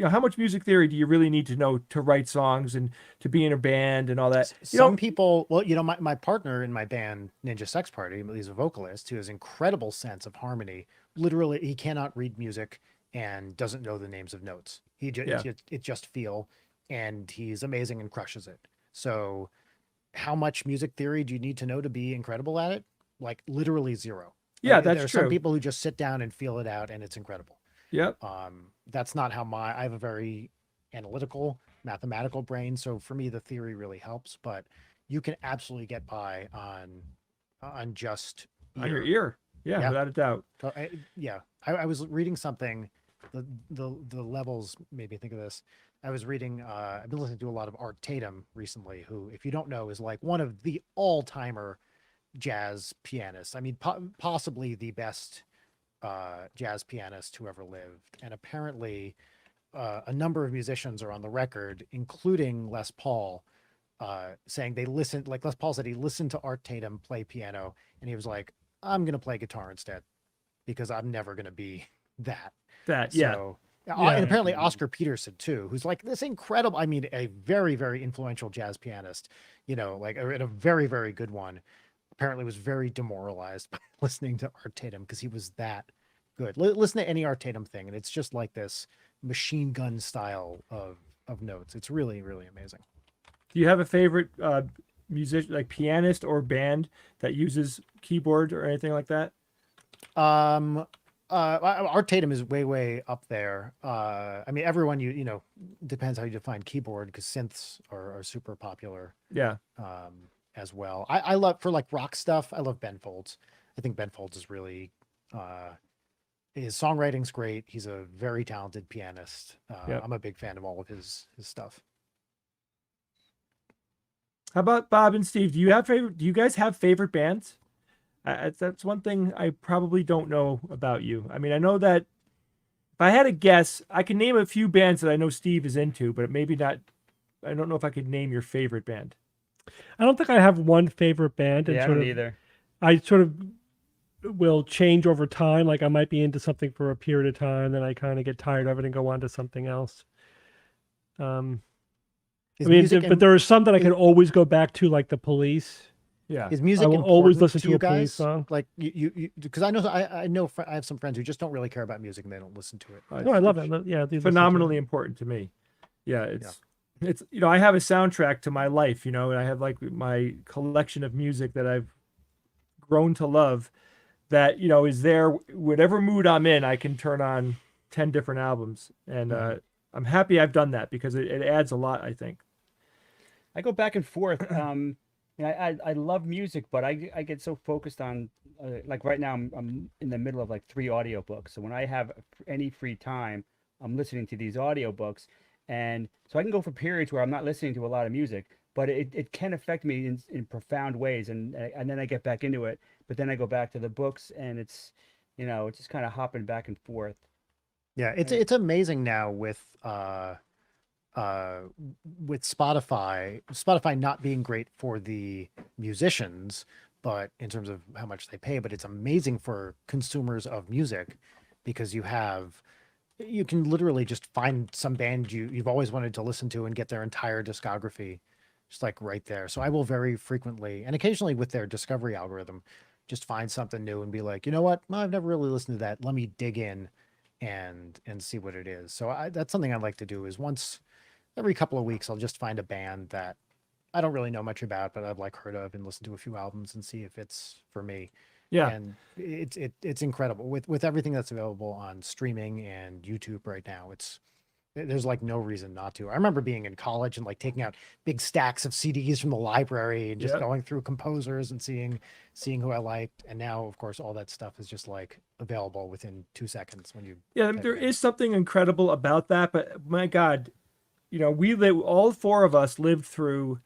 how much music theory do you really need to know to write songs and to be in a band and all that? Some people, well, my partner in my band, Ninja Sex Party, he's a vocalist who has incredible sense of harmony. Literally, he cannot read music and doesn't know the names of notes. It just feel, and he's amazing and crushes it. So how much music theory do you need to know to be incredible at it? Like literally zero. Yeah, that's There's true. some people who just sit down and feel it out and it's incredible. Yep. That's not how I have a very analytical, mathematical brain. So for me, the theory really helps, but you can absolutely get by on just on your ear. Yeah, without a doubt. So I was reading something, the levels made me think of this. I was reading, I've been listening to a lot of Art Tatum recently, who, if you don't know, is like one of the all-timer jazz pianists. I mean, possibly the best jazz pianist who ever lived. And apparently a number of musicians are on the record, including Les Paul, saying they listened. Like Les Paul said, he listened to Art Tatum play piano, and he was like, "I'm gonna play guitar instead, because I'm never gonna be that." Yeah. So, Yeah. and apparently Oscar Peterson too, who's like this incredible. I mean, a very, very influential jazz pianist. You know, like a very, very good one. Apparently, was very demoralized by listening to Art Tatum because he was that good. Listen to any Art Tatum thing, and it's just like this machine gun style of notes. It's really, really amazing. Do you have a favorite musician, like pianist or band that uses keyboard or anything like that? Art Tatum is way, way up there. I mean, everyone you know depends how you define keyboard because synths are super popular. Yeah. As well. I love for like rock stuff. I love Ben Folds. I think Ben Folds is really his songwriting's great. He's a very talented pianist. Yeah. I'm a big fan of all of his stuff. How about Bob and Steve? Do you guys have favorite bands? That's one thing I probably don't know about you. I mean, I know that if I had a guess, I can name a few bands that I know Steve is into, but maybe not. I don't know if I could name your favorite band. I don't think I have one favorite band. And Yeah, I don't either. I sort of will change over time. Like I might be into something for a period of time, then I kind of get tired of it and go on to something else. But there are some that I can always go back to, like the Police. Yeah. Is music I will important always listen to to you a Police guys? song. Like you because I know I have some friends who just don't really care about music and they don't listen to it. No, I love that. Yeah, they listen to Phenomenally it. important to me. Yeah, it's you know, I have a soundtrack to my life, you know, and I have like my collection of music that I've grown to love that, you know, is there whatever mood I'm in, I can turn on 10 different albums. And I'm happy I've done that because it adds a lot, I think. I go back and forth. And I love music, but I get so focused on like right now I'm in the middle of like 3 audiobooks. So when I have any free time, I'm listening to these audiobooks. And so I can go for periods where I'm not listening to a lot of music, but it can affect me in profound ways. And then I get back into it, but then I go back to the books and it's, you know, it's just kind of hopping back and forth. Yeah, it's amazing now with Spotify not being great for the musicians, but in terms of how much they pay, but it's amazing for consumers of music because you can literally just find some band you've always wanted to listen to and get their entire discography just like right there. So I will very frequently and occasionally with their discovery algorithm just find something new and be like, you know what? No, I've never really listened to that. Let me dig in and see what it is. So that's something I like to do is once every couple of weeks, I'll just find a band that I don't really know much about, but I've like heard of and listen to a few albums and see if it's for me. Yeah. And it's incredible with everything that's available on streaming and YouTube right now. There's like no reason not to. I remember being in college and like taking out big stacks of CDs from the library and just going through composers and seeing who I liked. And now, of course, all that stuff is just like available within 2 seconds when you. Yeah, there is something incredible about that, but my God, you know, all 4 of us lived through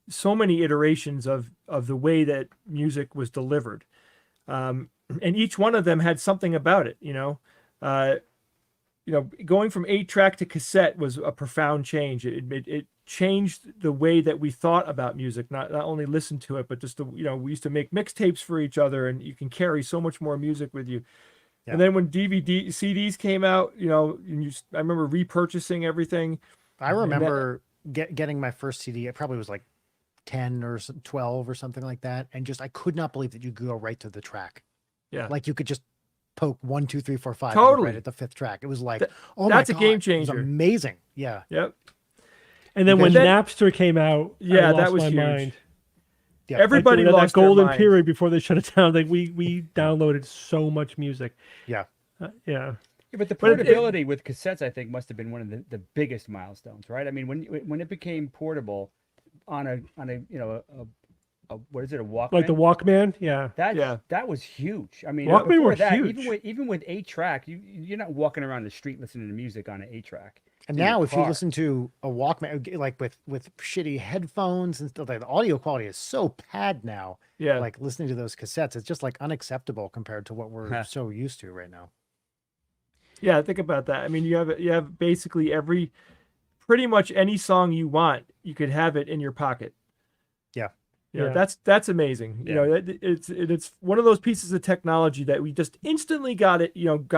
so many iterations of the way that music was delivered. And each one of them had something about it, you know. Going from 8-track to cassette was a profound change. It changed the way that we thought about music, not only listen to it, but just we used to make mixtapes for each other, and you can carry so much more music with you. Yeah. And then when CDs came out, I remember repurchasing everything. I remember getting my first CD. It probably was like 10 or 12 or something like that. And just, I could not believe that you could go right to the track. Yeah. Like you could just poke 1, 2, 3, 4, 5 totally right at the 5th track. It was like, oh that's my a God, game changer. It was amazing. Yeah. Yep. And then when Napster came out, I lost that was my huge. mind. Yeah. Everybody lost that golden their period before they shut it down. Like we downloaded so much music. Yeah. Yeah. But the portability with cassettes, I think, must have been one of the biggest milestones, right? I mean, when it became portable on a what is it, a Walkman? Like the Walkman, yeah. That was huge. I mean, Walkman were that, huge. Even with 8-track, you're not walking around the street listening to music on an 8-track. And now, if you listen to a Walkman, like with shitty headphones and stuff, like the audio quality is so bad now. Yeah. Like listening to those cassettes, it's just like unacceptable compared to what we're so used to right now. Yeah, think about that. I mean, you have basically pretty much any song you want, you could have it in your pocket. Yeah. You know, Yeah. that's amazing. You know, it's one of those pieces of technology that we just instantly got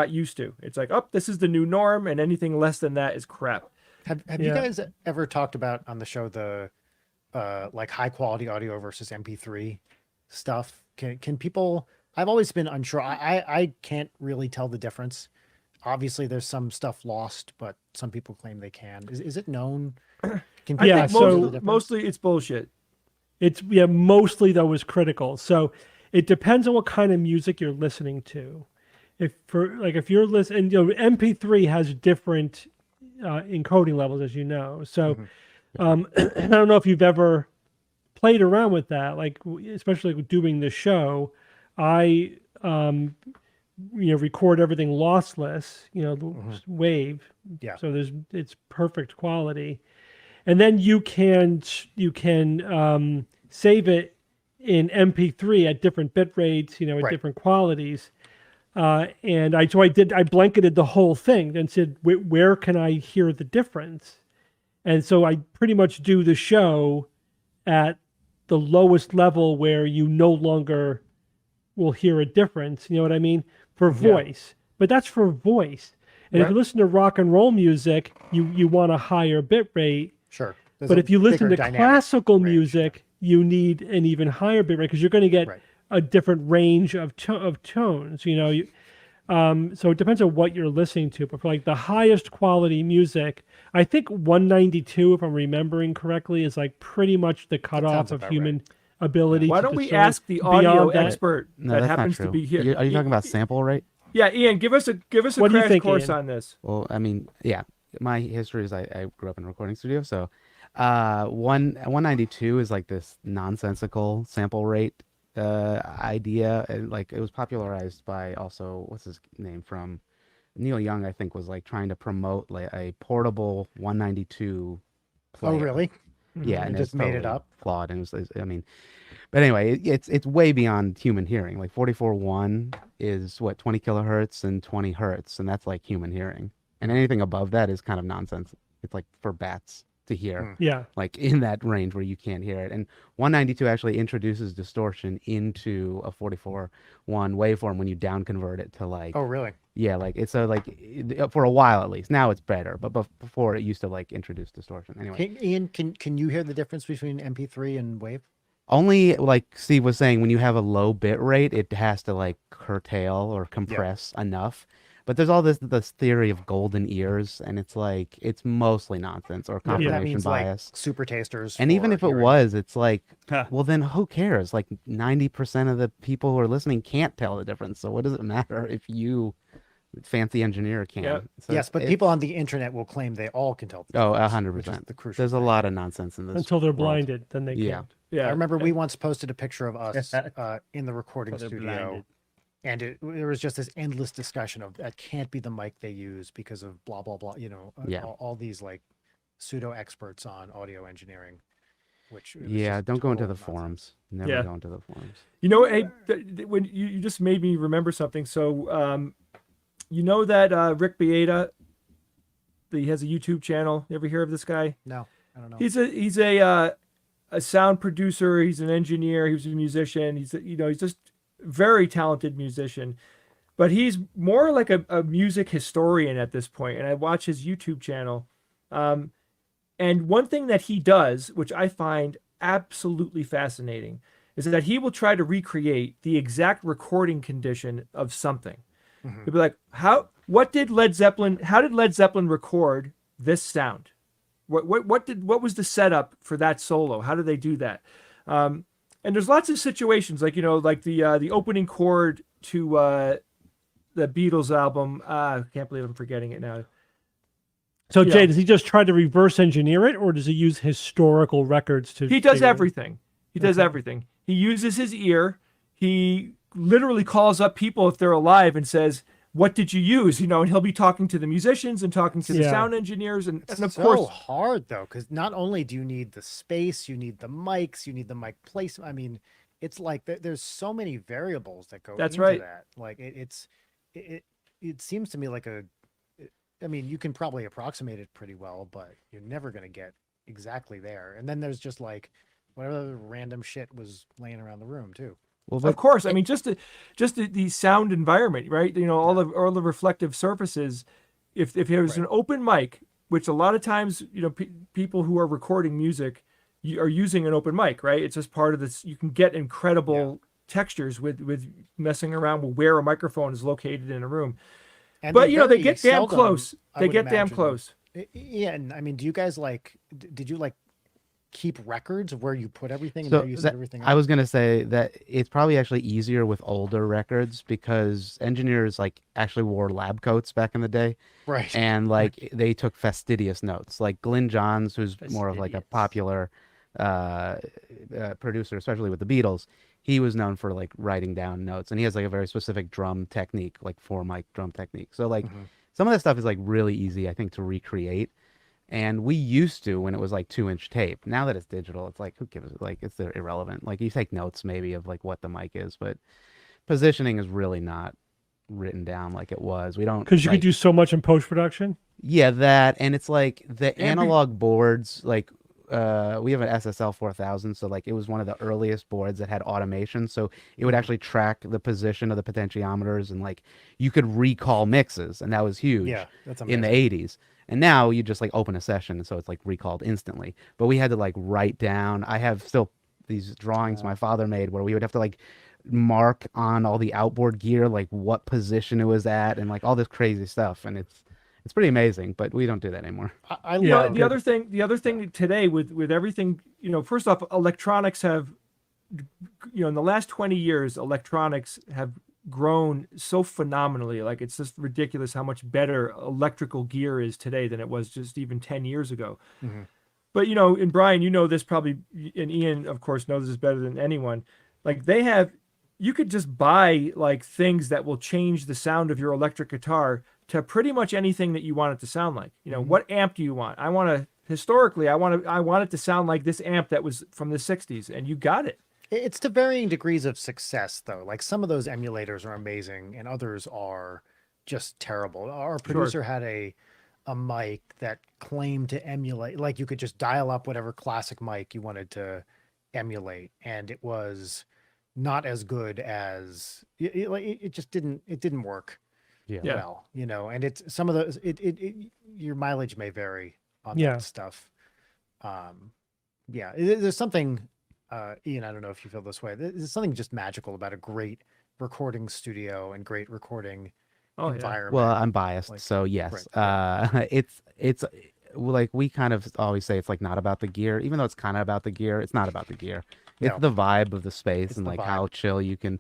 used to. It's like, oh, this is the new norm, and anything less than that is crap. Have you guys ever talked about on the show the like high quality audio versus MP3 stuff? Can people? I've always been unsure. I can't really tell the difference. Obviously, there's some stuff lost, but some people claim they can. Is it known? Can I Yeah, think so- mostly it's bullshit. It's mostly though is critical. So it depends on what kind of music you're listening to. If you're listening, MP3 has different encoding levels, as you know. So I don't know if you've ever played around with that, like especially doing the show. I record everything lossless, the wave. Yeah. So it's perfect quality. And then you can save it in MP3 at different bit rates, at Right. different qualities. And I blanketed the whole thing and said, where can I hear the difference? And so I pretty much do the show at the lowest level where you no longer will hear a difference. You know what I mean? For voice, but that's for voice. And if you listen to rock and roll music, you want a higher bit rate. Sure. There's But a if you listen bigger to dynamic classical range. music, you need an even higher bit rate because you're going to get Right. a different range of tones. So it depends on what you're listening to. But for like the highest quality music, I think 192, if I'm remembering correctly, is like pretty much the cutoff sounds of about human ability. Why to don't we discern. ask the audio Beyond that- expert No, that that's not happens true. to be here? Are you talking about sample rate? Yeah, Ian, give us a What do you crash think, course Ian? on this. Well, I mean, yeah, my history is I grew up in a recording studio, so 192 is like this nonsensical sample rate idea, and like it was popularized by also what's his name from Neil Young, I think, was like trying to promote like a portable 192 player. Oh, really? Yeah, And and just it's made it totally up? flawed, and I mean, but anyway, it's way beyond human hearing. Like 44.1 is what 20 kilohertz and 20 hertz, and that's like human hearing. And anything above that is kind of nonsense. It's like for bats to hear, Yeah. like in that range where you can't hear it. And 192 actually introduces distortion into a 44.1 waveform when you down convert it to like Oh, really? yeah, like it's for a while at least. Now it's better, but before it used to like introduce distortion. Anyway, Ian, can you hear the difference between MP3 and wave? only like Steve was saying, when you have a low bit rate, it has to like curtail or compress enough. But there's all this theory of golden ears, and it's like it's mostly nonsense or That confirmation means bias. like super tasters. And even for if it hearing. was, it's like, Huh. well, then who cares? Like 90% of the people who are listening can't tell the difference. So what does it matter if you, fancy engineer, can? Yeah. So Yes, but it's- people on the internet will claim they all can tell. The Oh, difference, 100%. which is the crucial There's a thing. lot of nonsense in this. Until they're world. blinded, then they Yeah. can't. Yeah, I remember we once posted a picture of us in the recording Until they're studio, blinded. and there was just this endless discussion of that can't be the mic they use because of blah blah blah. Yeah. all these like pseudo experts on audio engineering. Which it was Yeah, just don't go into total the nonsense. forums. Never Yeah. go into the forums. hey, when you just made me remember something. So, you know that Rick Beata, he has a YouTube channel. You ever hear of this guy? No, I don't know. He's a sound producer. He's an engineer. He was a musician. He's just very talented musician, but he's more like a music historian at this point. And I watch his YouTube channel. And one thing that he does, which I find absolutely fascinating, is that he will try to recreate the exact recording condition of something. He'll be like, how did Led Zeppelin record this sound? What was the setup for that solo? How did they do that? And there's lots of situations like the opening chord to the Beatles album. I can't believe I'm forgetting it now. So Yeah. Jay, does he just try to reverse engineer it, or does he use historical records to? He does figure it out? everything. He does everything. He uses his ear. He literally calls up people if they're alive and says, "What did you use?" And he'll be talking to the musicians and talking to the Yeah. sound engineers, and of so course, hard though, because not only do you need the space, you need the mics, you need the mic placement. I mean, it's like there's so many variables that go That's into right. that. Like it seems to me like a I mean, you can probably approximate it pretty well, but you're never going to get exactly there. And then there's just like whatever random shit was laying around the room too. Well, Of but course, I mean just the sound environment, right? You know, all the reflective surfaces. If there's an open mic, which a lot of times, you know, people who are recording music are using an open mic, right? It's just part of this. You can get incredible textures with messing around with where a microphone is located in a room. And But you know, they very get damn seldom, close. I They would get damn imagine. close. Yeah, and I mean, do you guys like? Did you like keep records of where you put everything and So where you set that, everything I up? was gonna say that it's probably actually easier with older records because engineers like actually wore lab coats back in the day, Right. and like they took fastidious notes. Like Glyn Johns, who's more of like a Fastidious. popular producer, especially with the Beatles. He was known for like writing down notes, and he has like a very specific drum technique, like 4 mic drum technique. So like some of that stuff is like really easy, I think, to recreate. And we used to when it was like 2-inch tape. Now that it's digital, it's like who gives it? Like it's irrelevant. Like you take notes maybe of like what the mic is, but positioning is really not written down like it was. We don't Because you like, could do so much in post production. yeah, that, and it's like the And be- analog boards. Like we have an SSL 4000, so like it was one of the earliest boards that had automation. So it would actually track the position of the potentiometers, and like you could recall mixes, and that was huge. Yeah, that's in the amazing. 80s. And now you just like open a session, so it's like recalled instantly. But we had to like write down. I have still these drawings my father made where we would have to like mark on all the outboard gear, like what position it was at, and like all this crazy stuff. And it's pretty amazing, but we don't do that anymore. I Yeah, love The other thing today with everything, you know, first off, electronics have, you know, in the last 20 years, electronics have grown so phenomenally. Like it's just ridiculous how much better electrical gear is today than it was just even 10 years ago. But you know, and Brian, you know this probably, and Ian, of course, knows this better than anyone. Like you could just buy like things that will change the sound of your electric guitar to pretty much anything that you want it to sound like. You know, what amp do you want? I want it to sound like this amp that was from the 60s, and you got it. It's to varying degrees of success, though. Like some of those emulators are amazing, and others are just terrible. Our producer had a mic that claimed to emulate, like you could just dial up whatever classic mic you wanted to emulate, and it was not as good as it just didn't work Yeah. well, you know. And it's some of those your mileage may vary on Yeah. that stuff. There's something. Ian, I don't know if you feel this way. There's something just magical about a great recording studio and great recording environment. Well, I'm biased, Like, so yes. right. It's like we kind of always say it's like not about the gear, even though it's kind of about the gear. It's not about the gear. It's No. the vibe of the space It's and the like vibe. how chill you can,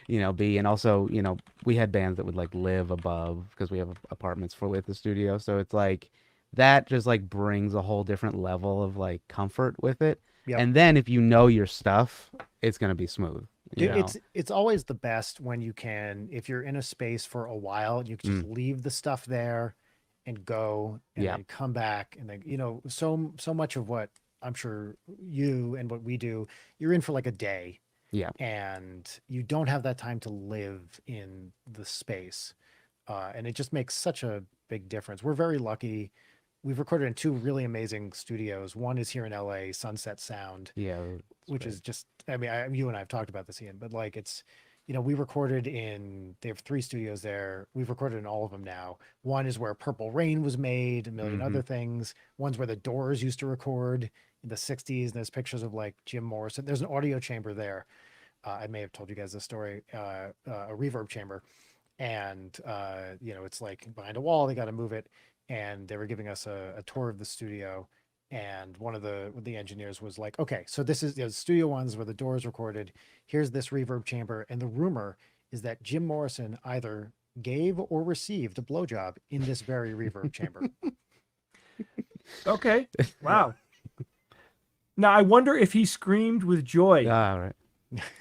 you know, be. And also, you know, we had bands that would like live above because we have apartments with the studio. So it's like that just like brings a whole different level of like comfort with it. Yep. And then if you know your stuff, it's gonna be smooth. you Dude, know? it's always the best when you can, if you're in a space for a while, you can just leave the stuff there and go and Yeah. then come back, and then, you know, so much of what I'm sure you and what we do, you're in for like a day, Yeah. and you don't have that time to live in the space, and it just makes such a big difference. We're very lucky. We've recorded in 2 really amazing studios. One is here in LA, Sunset Sound, Yeah. which is just, I mean, you and I have talked about this, Ian, but like it's, you know, we recorded in, they have 3 studios there. We've recorded in all of them now. One is where Purple Rain was made, a million other things. One's where the Doors used to record in the 60s. And there's pictures of like Jim Morrison. There's an audio chamber there. I may have told you guys this story, a reverb chamber. And, you know, it's like behind a wall, they got to move it. And they were giving us a tour of the studio. And one of the engineers was like, okay, so this is, you know, studio ones where the Doors recorded. Here's this reverb chamber. And the rumor is that Jim Morrison either gave or received a blowjob in this very reverb chamber. Okay. Wow. Now I wonder if he screamed with joy. All right.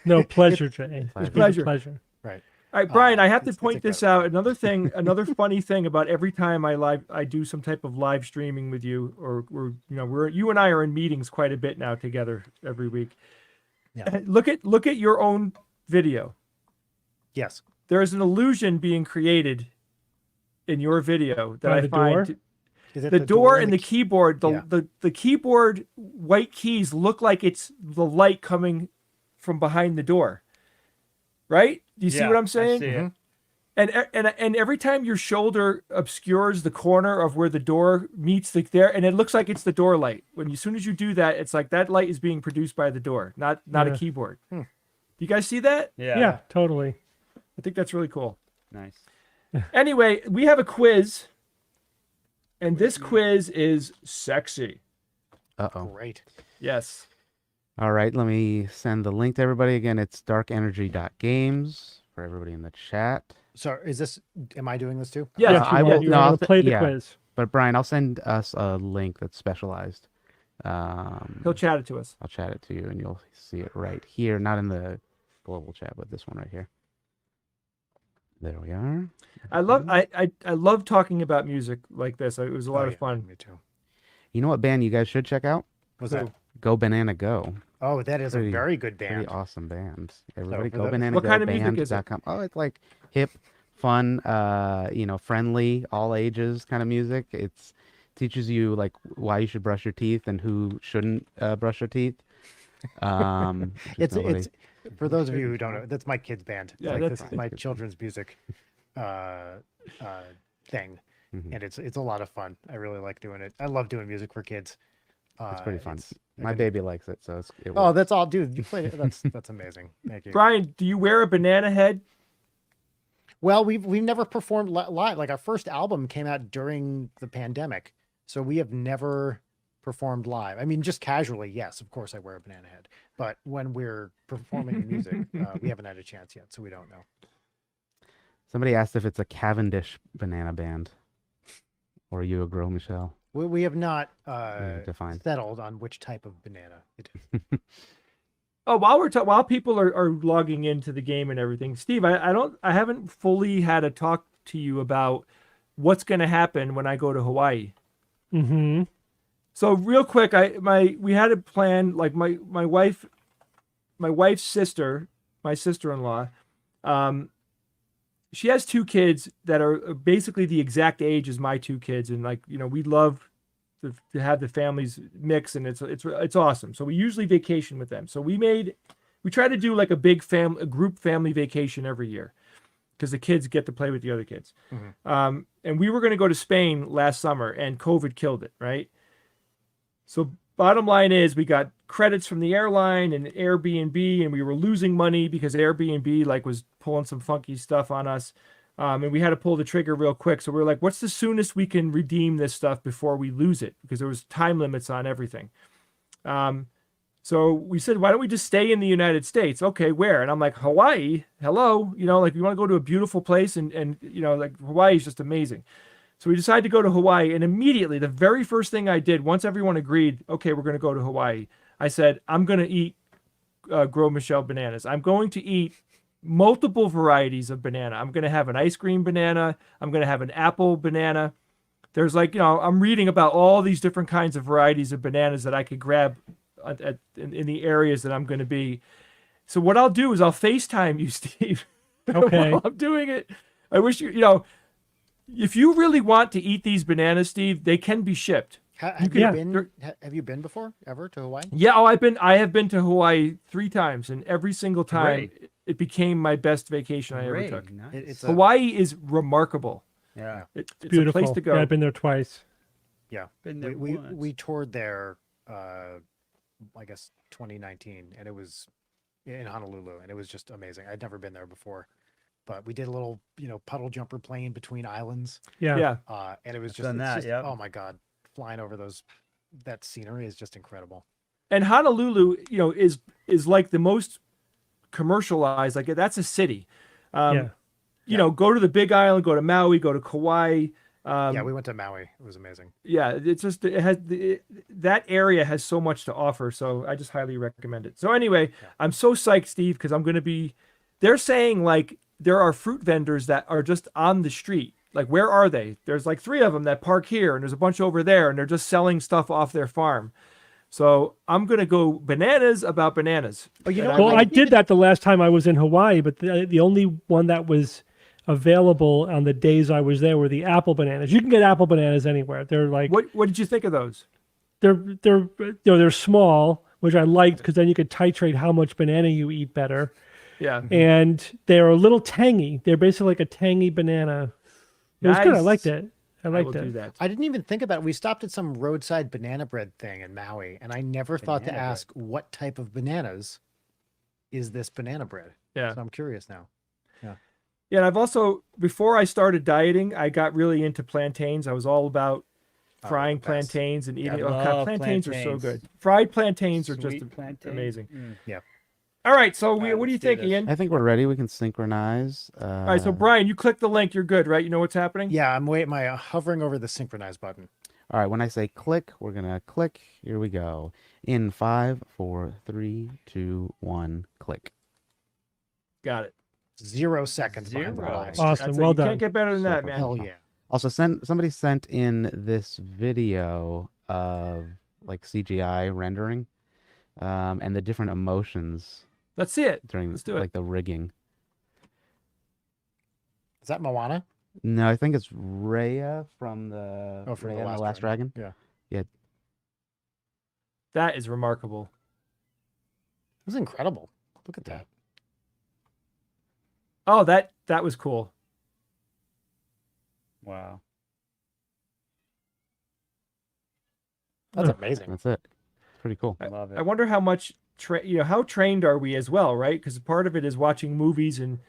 No pleasure, Jay. It's Pleasure. pleasure. Right. All right, Brian, I have to it's point this out. Another funny thing about every time I do some type of live streaming with you, or you and I are in meetings quite a bit now together every week. Yeah. Look at your own video. Yes. There is an illusion being created in your video that By I the find door? Is it the door and and the keyboard, the keyboard white keys look like it's the light coming from behind the door. Right? Do you see what I'm saying? I see it. And every time your shoulder obscures the corner of where the door meets there, and it looks like it's the door light. When as soon as you do that, it's like that light is being produced by the door, not a Yeah. keyboard. Do you guys see that? Yeah, totally. I think that's really cool. Nice. Anyway, we have a quiz, and this quiz is sexy. Uh-oh. Great. Yes. All right, let me send the link to everybody. Again, it's darkenergy.games for everybody in the chat. So am I doing this too? Yeah, I will. You're No, gonna I'll play the yeah. quiz. But Brian, I'll send us a link that's specialized. He'll chat it to us. I'll chat it to you, and you'll see it right here, not in the global chat, but this one right here. There we are. I love talking about music like this. It was a lot of fun. Me too. You know what band you guys should check out? Was that? Go Banana Go. Oh, that is Pretty- a very good Pretty band. awesome band. Everybody for go the- banana What go kind of music is it? band.com. Oh, it's like hip, fun, friendly, all ages kind of music. It's teaches you like why you should brush your teeth and who shouldn't brush your teeth. Just nobody- It's for those of you who don't know, that's my kid's band. Yeah, Like, that's this is my children's music thing, Mhm. and it's a lot of fun. I really like doing it. I love doing music for kids. It's pretty fun. it's- My baby likes it, so it Oh, works. that's all, dude. You played it. That's amazing. Thank you. Brian, do you wear a banana head? Well, we've never performed live. Like our first album came out during the pandemic, so we have never performed live. I mean, just casually, yes, of course, I wear a banana head, but when we're performing music, we haven't had a chance yet, so we don't know. Somebody asked if it's a Cavendish banana band, or you a Gros Michel. We have not Defined. settled on which type of banana it is. Oh, while people are logging into the game and everything, Steve, I haven't fully had a talk to you about what's going to happen when I go to Hawaii. Mm-hmm. So real quick, we had a plan. Like my wife's sister, my sister-in-law, she has two kids that are basically the exact age as my two kids, and we love to have the families mix, and it's awesome. So we usually vacation with them. So we try to do like a big group family vacation every year because the kids get to play with the other kids. Mhm. And we were going to go to Spain last summer, and COVID killed it, right? So bottom line is we got credits from the airline and Airbnb, and we were losing money because Airbnb was pulling some funky stuff on us. And we had to pull the trigger real quick. So we were like, what's the soonest we can redeem this stuff before we lose it? Because there was time limits on everything. So we said, why don't we just stay in the United States? Okay, where? And I'm like, Hawaii? Hello? You want to go to a beautiful place and Hawaii is just amazing. So we decided to go to Hawaii, and immediately the very first thing I did, once everyone agreed, okay, we're going to go to Hawaii, I said, I'm going to eat Gros Michel bananas. I'm going to eat multiple varieties of banana. I'm going to have an ice cream banana. I'm going to have an apple banana. There's I'm reading about all these different kinds of varieties of bananas that I could grab in the areas that I'm going to be. So what I'll do is I'll FaceTime you, Steve. Okay. While I'm doing it. I wish if you really want to eat these bananas, Steve, they can be shipped. Have you been before ever to Hawaii? Yeah, I have been to Hawaii 3 times, and every single time it became my best vacation I ever Great, took. nice. It's Hawaii is remarkable. Yeah. It's Beautiful. a place to go. Yeah, I've been there twice. Yeah, Been there we once. toured there, I guess 2019, and it was in Honolulu, and it was just amazing. I'd never been there before, but we did a little, puddle jumper plane between islands, Yeah. and it was just, done that, yep. oh my God, flying over that scenery is just incredible. And Honolulu, is like the most commercialized. Like that's a city. Yeah. Go to the Big Island, go to Maui, go to Kauai. Yeah, we went to Maui. It was amazing. Yeah, it's just that area has so much to offer. So I just highly recommend it. So anyway, I'm so psyched, Steve, because I'm going to be. They're saying there are fruit vendors that are just on the street. Where are they? There's 3 of them that park here, and there's a bunch over there, and they're just selling stuff off their farm. So I'm going to go bananas about bananas. Oh, you know And what? Well, I did that the last time I was in Hawaii, but the only one that was available on the days I was there were the apple bananas. You can get apple bananas anywhere. They're like What did you think of those? they're small, which I liked because then you could titrate how much banana you eat better. Yeah. And they're a little tangy. They're basically like a tangy banana. It was good. I Nice. liked it. I I liked will do it. that. I didn't even think about it. We stopped at some roadside banana bread thing in Maui, and I never thought to Banana bread. ask what type of bananas is this banana bread. Yeah. So I'm curious now. Yeah, and I've also, before I started dieting, I got really into plantains. I was all about Oh, frying the best. plantains and eating. I Oh, God, love plantains are so plantains. good. Fried plantains are just Sweet plantain. amazing. Mm. All right, so All right, what do you let's do think, this. Ian? I think we're ready. We can synchronize. All right, so Brian, you click the link. You're good, right? You know what's happening? Yeah, I'm waiting. My hovering over the synchronize button. All right, when I say click, we're gonna click. Here we go. In 5, 4, 3, 2, 1, click. Got it. 0 seconds behind the Zero. last. Awesome. That's it. Well You done. can't get better than that, Super. man. Hell yeah. Also, somebody sent in this video of like CGI rendering, and the different emotions Let's see it. during Let's do it. like the rigging. Is that Moana? No, I think it's Raya from the Oh, from Raya The and the Last Last Dragon. Yeah. That is remarkable. It was incredible. Look at that. Oh, that was cool. Wow. That's amazing. That's it. It's pretty cool. Love I it. wonder how much how trained are we as well, right? Because part of it is watching movies and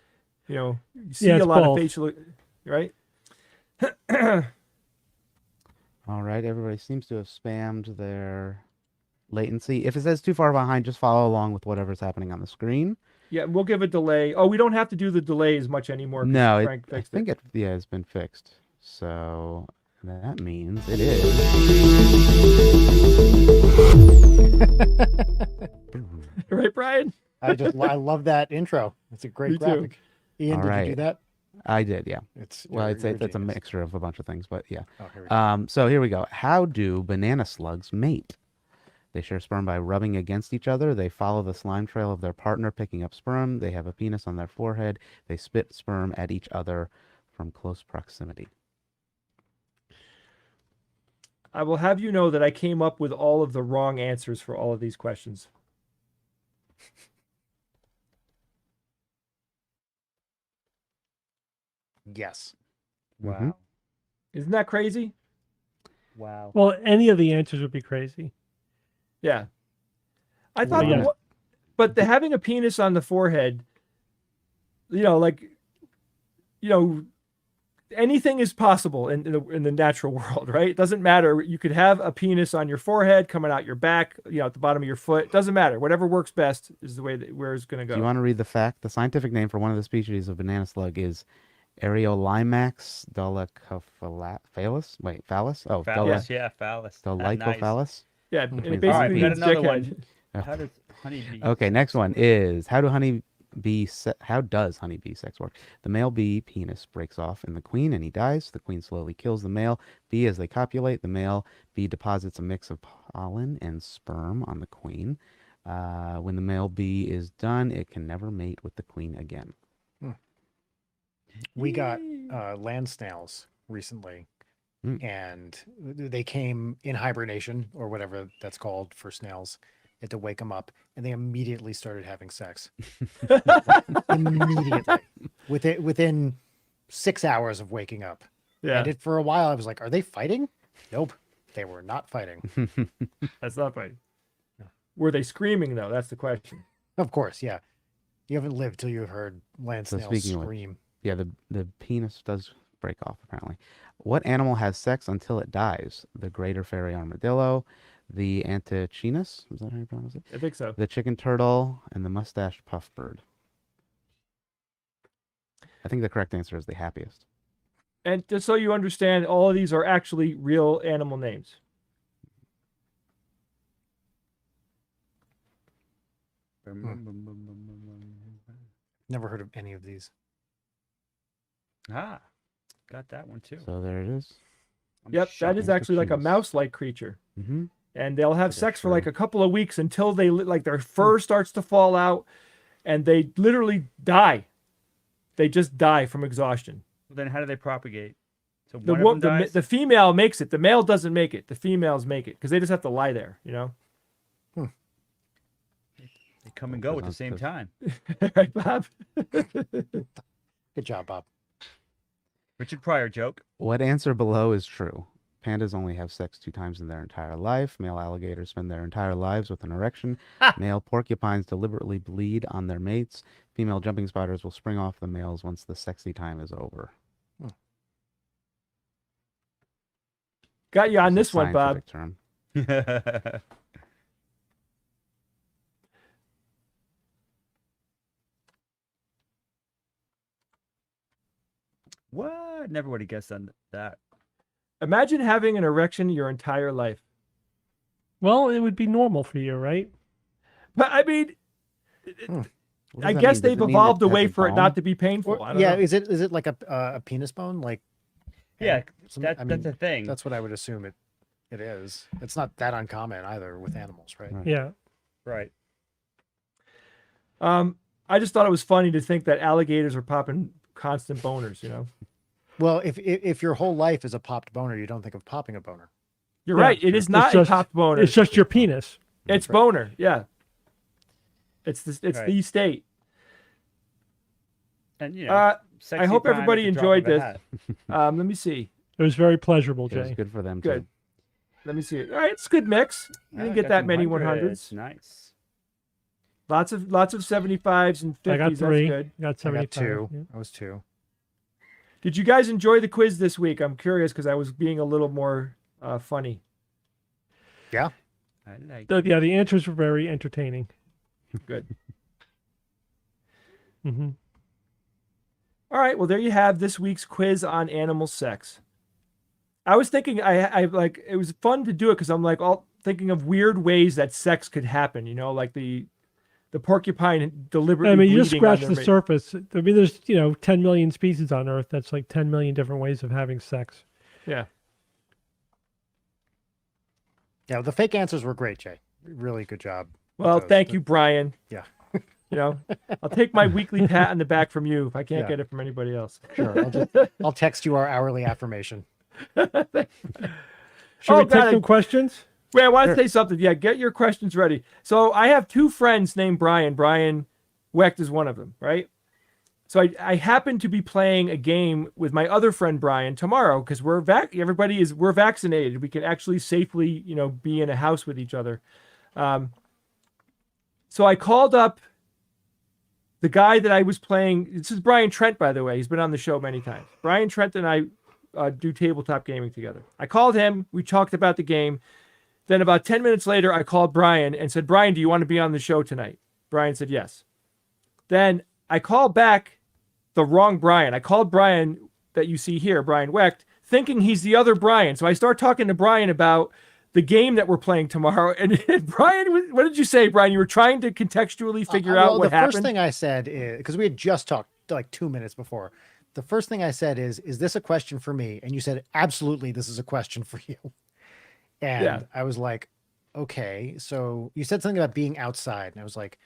you see Yeah, a it's lot both. of facial, right? All right, everybody seems to have spammed their latency. If it says too far behind, just follow along with whatever's happening on the screen. Yeah, we'll give a delay. Oh, we don't have to do the delay as much anymore. 'cause No, Frank I fixed think it. it's been fixed. So that means it is. Right, Brian? I love that intro. It's a great Me too. graphic. Ian, All did you right. do that? I did, yeah. It's Well, you're it's a genius. mixture of a bunch of things, but yeah. Oh, here we go. So here we go. How do banana slugs mate? They share sperm by rubbing against each other. They follow the slime trail of their partner, picking up sperm. They have a penis on their forehead. They spit sperm at each other from close proximity. I will have you know that I came up with all of the wrong answers for all of these questions. Yes. Wow. Mhm. Isn't that crazy? Wow. Well, any of the answers would be crazy. Yeah. I thought, Yeah. but the having a penis on the forehead, like, anything is possible in the natural world, right? It doesn't matter. You could have a penis on your forehead, coming out your back, at the bottom of your foot. It doesn't matter. Whatever works best is the way where it's going to Do go. you want to read the fact? The scientific name for one of the species of banana slug is Areolimax dolichophallus. Wait, phallus? Oh, Phallus, yeah, phallus. Nice. dolichophallus. Yeah, and it All right, basically we got means another dickhead. one. How does honeybee? Okay, next one is how does honeybee sex work? The male bee penis breaks off in the queen and he dies. The queen slowly kills the male bee as they copulate. The male bee deposits a mix of pollen and sperm on the queen. When the male bee is done, it can never mate with the queen again. We got land snails recently, Mm. and they came in hibernation or whatever that's called for snails. You had to wake them up, and they immediately started having sex. Immediately, within 6 hours of waking up. Yeah, And for a while, I was like, "Are they fighting?" Nope, they were not fighting. that's not right. Were they screaming though? That's the question. Of course, yeah. You haven't lived till you've heard land So snails speaking of- scream. Yeah, the penis does break off apparently. What animal has sex until it dies? The greater fairy armadillo, the antechinus, is that how you pronounce it? I think so. The chicken turtle, and the mustached puffbird. I think the correct answer is the happiest. And just so you understand, all of these are actually real animal names. Never heard of any of these. Ah, got that one too. So there it is. I'm Yep, that shocked. is actually like a Antechinus. mouse-like creature. Mm-hmm. And they'll have That's sex for like true. a couple of weeks until they like their fur starts to fall out, and they literally die. they just die from exhaustion. Then how do they propagate? So The one of them dies? the female makes it. The male doesn't make it. The females make it because they just have to lie there. You know. They come and go at the same time. Right, Bob. Good job, Bob. Richard Pryor joke. What answer below is true? Pandas only have sex 2 times in their entire life. Male alligators spend their entire lives with an erection. Male porcupines deliberately bleed on their mates. Female jumping spiders will spring off the males once the sexy time is over. Got you on It's a this one, Bob. scientific term. What? Never would have guessed on that. Imagine having an erection your entire life. Well, it would be normal for you, right? But I mean, What does I that guess mean? Does they've it mean evolved it a has way a for it bone? not to be painful. I don't Yeah, know. is it like a penis bone? Like Yeah, some- that's a thing. That's what I would assume it is. It's not that uncommon either with animals, right? Right. Yeah. right. I just thought it was funny to think that alligators were popping constant boners. You know, Well, if your whole life is a popped boner, you don't think of popping a boner. you're Yeah. right. It is It's not just- a popped boner. It's just your penis. It's boner. Yeah. It's Right. the state. And you know, sexy I hope time at everybody the drop enjoyed of a this. hat. Let me see. It was very pleasurable, It was Jay. good for them Good. too. Let me see. All right, it's a good mix. I didn't I get got that some many hundreds. 100s. Nice. Lots of 75s and 50s. I got 3. That's good. Got I 75. got 2. Yeah. I was 2. Did you guys enjoy the quiz this week? I'm curious because I was being a little more funny. Yeah. I like. Yeah, the answers were very entertaining. Good. Hmm. All right. Well, there you have this week's quiz on animal sex. I was thinking, I like it was fun to do it because I'm like all thinking of weird ways that sex could happen. You know, like the porcupine deliberately. I mean, you just bleeding on scratch their the mate. surface. I mean, there's 10 million species on Earth. That's like 10 million different ways of having sex. Yeah. Yeah, the fake answers were great, Jay. Really good job. with Well, those. thank you, Brian. Yeah. You know, I'll take my weekly pat on the back from you if I can't Yeah. get it from anybody else. Sure. I'll text you our hourly affirmation. Should Oh, we take God, some questions? Wait, I want to say something. Yeah, get your questions ready. So I have 2 friends named Brian. Brian Wecht is one of them, right? So I happen to be playing a game with my other friend Brian tomorrow because we're vaccinated. We can actually safely, be in a house with each other. So I called up the guy that I was playing. This is Brian Trent, by the way. He's been on the show many times. Brian Trent and I do tabletop gaming together. I called him. We talked about the game. Then about 10 minutes later, I called Brian and said, Brian, do you want to be on the show tonight? Brian said yes. Then I called back the wrong Brian. I called Brian that you see here, Brian Wecht, thinking he's the other Brian. So I start talking to Brian about the game that we're playing tomorrow. And Brian, what did you say, Brian? You were trying to contextually figure out what happened? The first thing I said is, because we had just talked like 2 minutes before, the first thing I said is this a question for me? And you said, absolutely, this is a question for you. And Yeah. I was like, okay. So you said something about being outside. And I was like,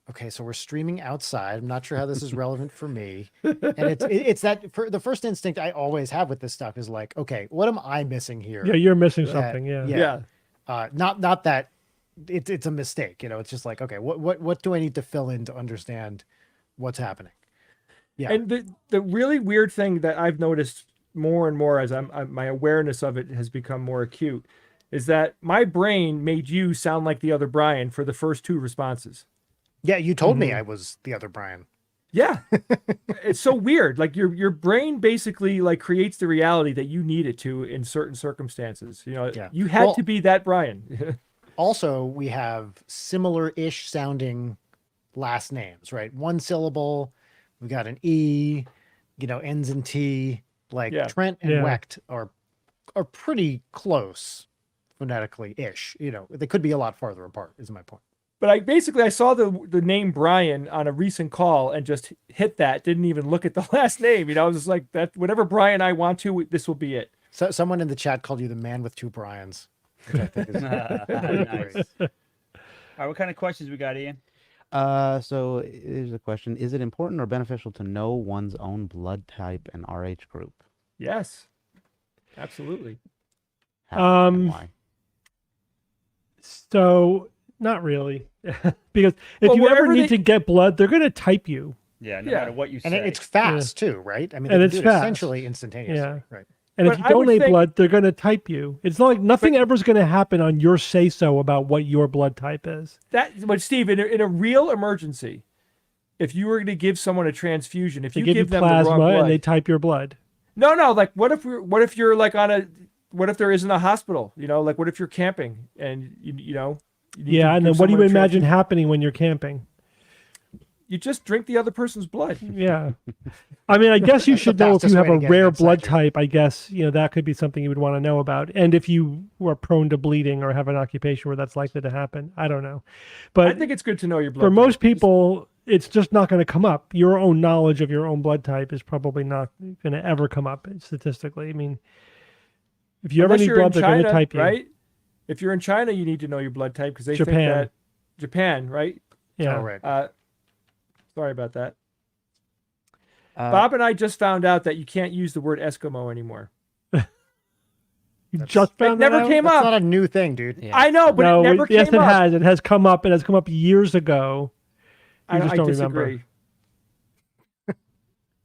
okay, so we're streaming outside. I'm not sure how this is relevant for me. And it's that for the first instinct I always have with this stuff is like, okay, what am I missing here? Yeah, you're missing that- something. Yeah. Yeah. Not that it's a mistake, it's just like, okay, what do I need to fill in to understand what's happening? Yeah. And the really weird thing that I've noticed more and more as my awareness of it has become more acute is that my brain made you sound like the other Brian for the first 2 responses. Yeah, you told me I was the other Brian. Yeah. It's so weird. Like your brain basically like creates the reality that you need it to in certain circumstances. Yeah. You had Well- to be that Brian. Also, we have similar-ish sounding last names, right? One syllable. We got an E, ends in T. Like Yeah. Trent and Yeah. Wecht are pretty close phonetically-ish. They could be a lot farther apart, is my point. But I saw the name Brian on a recent call and just hit that. Didn't even look at the last name. I was just like, that whatever Brian I want to, this will be it. So someone in the chat called you the man with 2 Brians, which I think is Nice. great. All right, what kind of questions we got, Ian? So here's a question: is it important or beneficial to know one's own blood type and RH group? Yes, absolutely. How and Um, why? So not really, because if Well, you ever wherever need they- to get blood, they're going to type you. Yeah, no Yeah. matter what you And say. it's fast too, right? I mean, And they it's can do it fast. essentially instantaneously, Yeah. right? And But if you I would donate think- blood, they're going to type you. It's not like nothing ever is going to happen on your say so about what your blood type is. But Steve, in a real emergency, if you were going to give someone a transfusion, if They you give you give them the raw plasma blood, and they type your blood. no, like what if you're like what if there isn't a hospital? Like what if you're camping and you know? You need Yeah, to and give then what do you someone a imagine transfusion? happening when you're camping? You just drink the other person's blood. Yeah. I mean, I guess you That's should the know if you fastest have way a to get rare inside blood you. type. I guess, that could be something you would want to know about. And if you are prone to bleeding or have an occupation where that's likely to happen, I don't know. But I think it's good to know your blood. for most type. people, it's just not going to come up. Your own knowledge of your own blood type is probably not going to ever come up statistically. I mean, if you ever Unless need you're in blood, they're going to China, type you. right? If you're in China, you need to know your blood type because they think Japan. that Japan, right? Yeah. Oh, right. Sorry about that. Uh, Bob and I just found out that you can't use the word Eskimo anymore. You That's- just It found that never out? came That's up. not a new thing, dude. yeah. I know, but No, it never yes, came it up. has. It has come up. It has come up years ago. You I just don't disagree.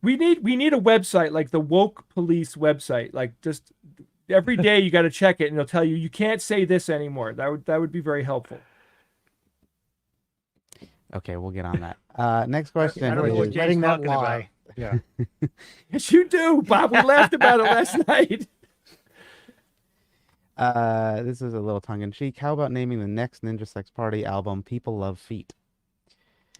remember. We need a website like the woke police website. Like just every day you got to check it, and it'll tell you you can't say this anymore. That would be very helpful. Okay, we'll get on that. Next question I don't know what is, Jay's Letting that talking about. lie. Yeah. Yes, you do, Bob. We laughed about it last night. this is a little tongue-in-cheek. How about naming the next Ninja Sex Party album "People Love Feet"?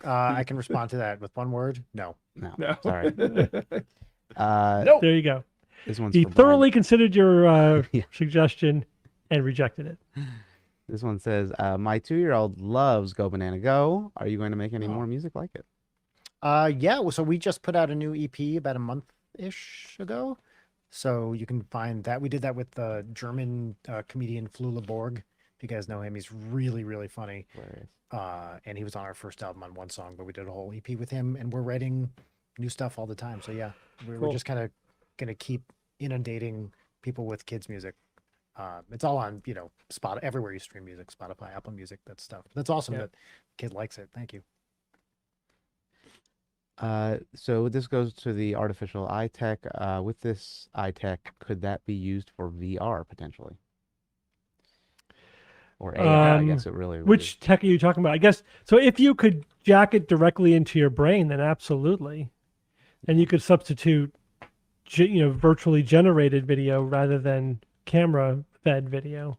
I can respond to that with one word. No. No, No. sorry. Nope. There you go. This one's He for Brian. thoroughly considered your Yeah. suggestion and rejected it. This one says, "My 2-year-old loves Go Banana Go. Are you going to make any Oh. more music like it?" Yeah. Well, so we just put out a new EP about a month-ish ago. So you can find that. We did that with the German comedian Flula Borg. If you guys know him, he's really, really funny. Hilarious. And he was on our first album on one song, but we did a whole EP with him, and we're writing new stuff all the time. So yeah, we're Cool. just kind of gonna keep inundating people with kids music. It's all on, Spot everywhere you stream music, Spotify, Apple Music, that stuff. That's awesome Yeah. that kid likes it. Thank you. So this goes to the artificial eye tech. With this eye tech, could that be used for VR potentially? Or AI, I guess it really would Which tech are you talking about? I guess so. If you could jack it directly into your brain, then absolutely, and you could substitute, virtually generated video rather than camera-fed video,